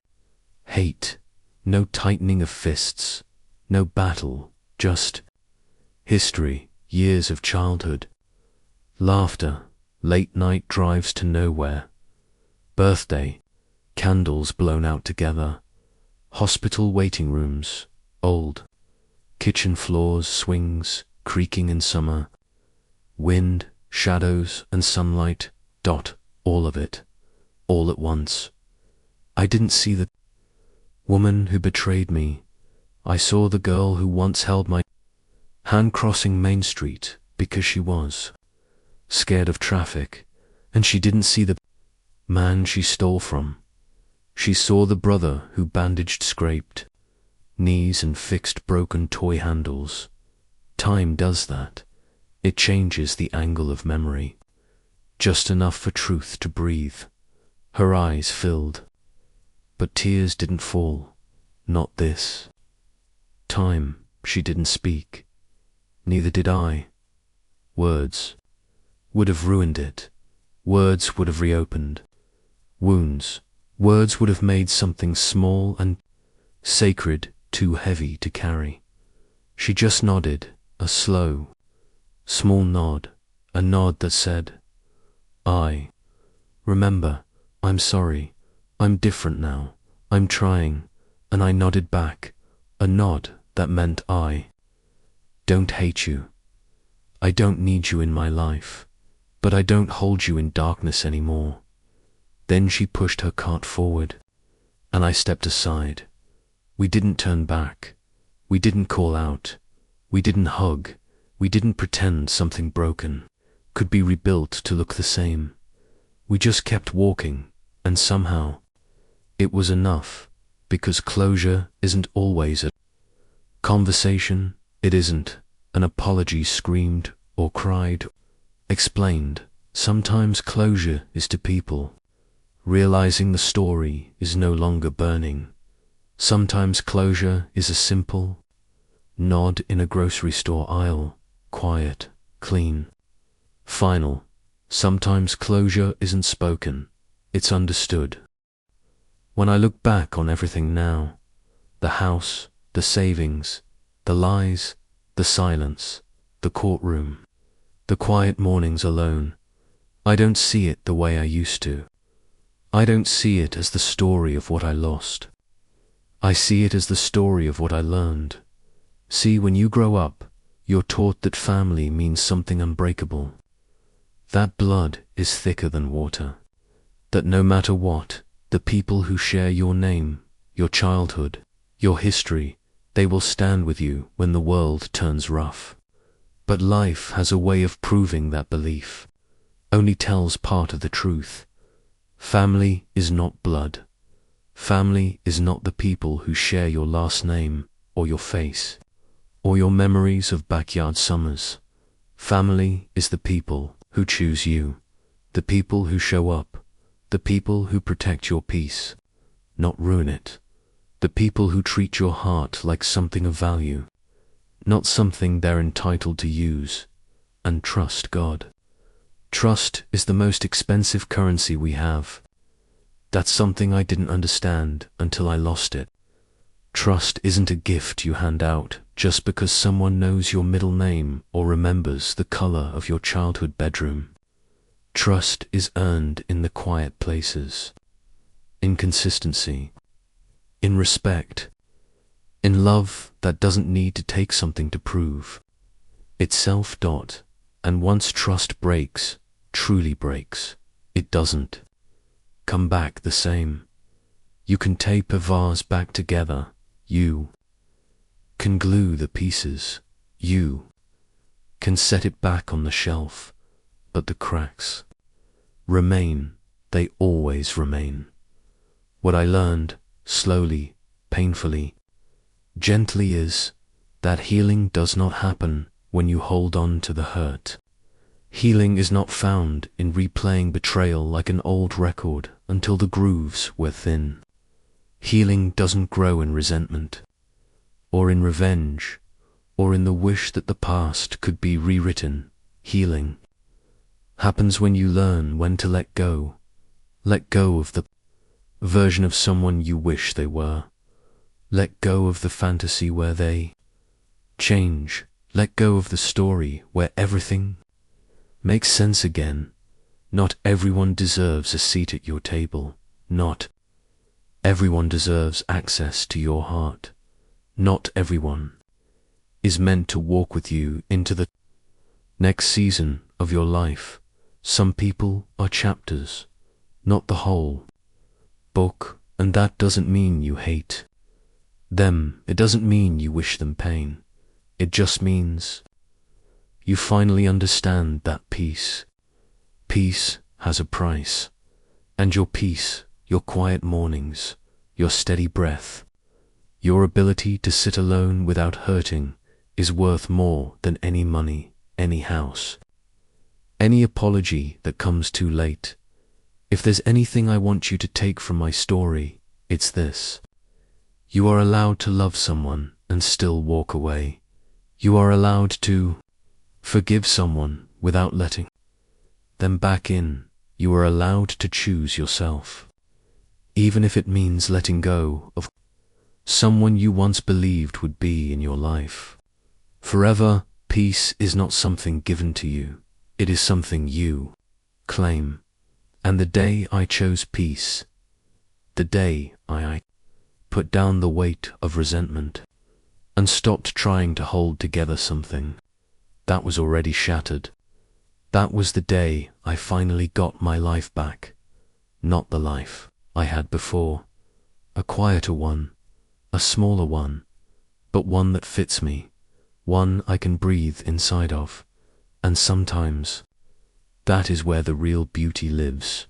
hate, no tightening of fists, no battle, just history, years of childhood, laughter, late-night drives to nowhere, birthday, candles blown out together, hospital waiting rooms, old, kitchen floors, swings, creaking in summer, wind, shadows and sunlight, all of it, all at once. I didn't see the woman who betrayed me. I saw the girl who once held my hand crossing Main Street because she was scared of traffic, and she didn't see the man she stole from. She saw the brother who bandaged scraped knees and fixed broken toy handles. Time does that. It changes the angle of memory, just enough for truth to breathe. Her eyes filled, but tears didn't fall, not this time. She didn't speak, neither did I. Words would have ruined it. Words would have reopened wounds. Words would have made something small and sacred too heavy to carry. She just nodded, a slow, small nod, a nod that said, I remember, I'm sorry, I'm different now, I'm trying, and I nodded back, a nod that meant I don't hate you. I don't need you in my life, but I don't hold you in darkness anymore. Then she pushed her cart forward, and I stepped aside. We didn't turn back. We didn't call out. We didn't hug. We didn't pretend something broken could be rebuilt to look the same. We just kept walking, and somehow it was enough, because closure isn't always a conversation. It isn't an apology screamed or cried, explained. Sometimes closure is to people realizing the story is no longer burning. Sometimes closure is a simple nod in a grocery store aisle, quiet, clean, final. Sometimes closure isn't spoken, it's understood. When I look back on everything now, the house, the savings, the lies, the silence, the courtroom, the quiet mornings alone, I don't see it the way I used to. I don't see it as the story of what I lost. I see it as the story of what I learned. See, when you grow up, you're taught that family means something unbreakable. That blood is thicker than water. That no matter what, the people who share your name, your childhood, your history, they will stand with you when the world turns rough. But life has a way of proving that belief only tells part of the truth. Family is not blood. Family is not the people who share your last name, or your face, or your memories of backyard summers. Family is the people who choose you, the people who show up, the people who protect your peace, not ruin it, the people who treat your heart like something of value, not something they're entitled to use. And trust God. Trust is the most expensive currency we have. That's something I didn't understand until I lost it. Trust isn't a gift you hand out just because someone knows your middle name or remembers the color of your childhood bedroom. Trust is earned in the quiet places, in consistency, in respect, in love that doesn't need to take something to prove itself. And once trust breaks, truly breaks, it doesn't come back the same. You can tape a vase back together, you can glue the pieces, you can set it back on the shelf, but the cracks remain, they always remain. What I learned, slowly, painfully, gently, is that healing does not happen when you hold on to the hurt. Healing is not found in replaying betrayal like an old record until the grooves were thin. Healing doesn't grow in resentment, or in revenge, or in the wish that the past could be rewritten. Healing happens when you learn when to let go of the version of someone you wish they were. Let go of the fantasy where they change. Let go of the story where everything makes sense again. Not everyone deserves a seat at your table. Not everyone deserves access to your heart. Not everyone is meant to walk with you into the next season of your life. Some people are chapters, not the whole book, and that doesn't mean you hate them. It doesn't mean you wish them pain. It just means you finally understand that peace has a price, and your peace, your quiet mornings, your steady breath, your ability to sit alone without hurting is worth more than any money, any house, any apology that comes too late. If there's anything I want you to take from my story, it's this: you are allowed to love someone and still walk away. You are allowed to forgive someone without letting them back in. You are allowed to choose yourself, even if it means letting go of someone you once believed would be in your life forever. Peace is not something given to you, it is something you claim. And the day I chose peace, the day I put down the weight of resentment and stopped trying to hold together something that was already shattered, that was the day I finally got my life back. not the life I had before. A quieter one, a smaller one, but one that fits me, one I can breathe inside of. And sometimes that is where the real beauty lives.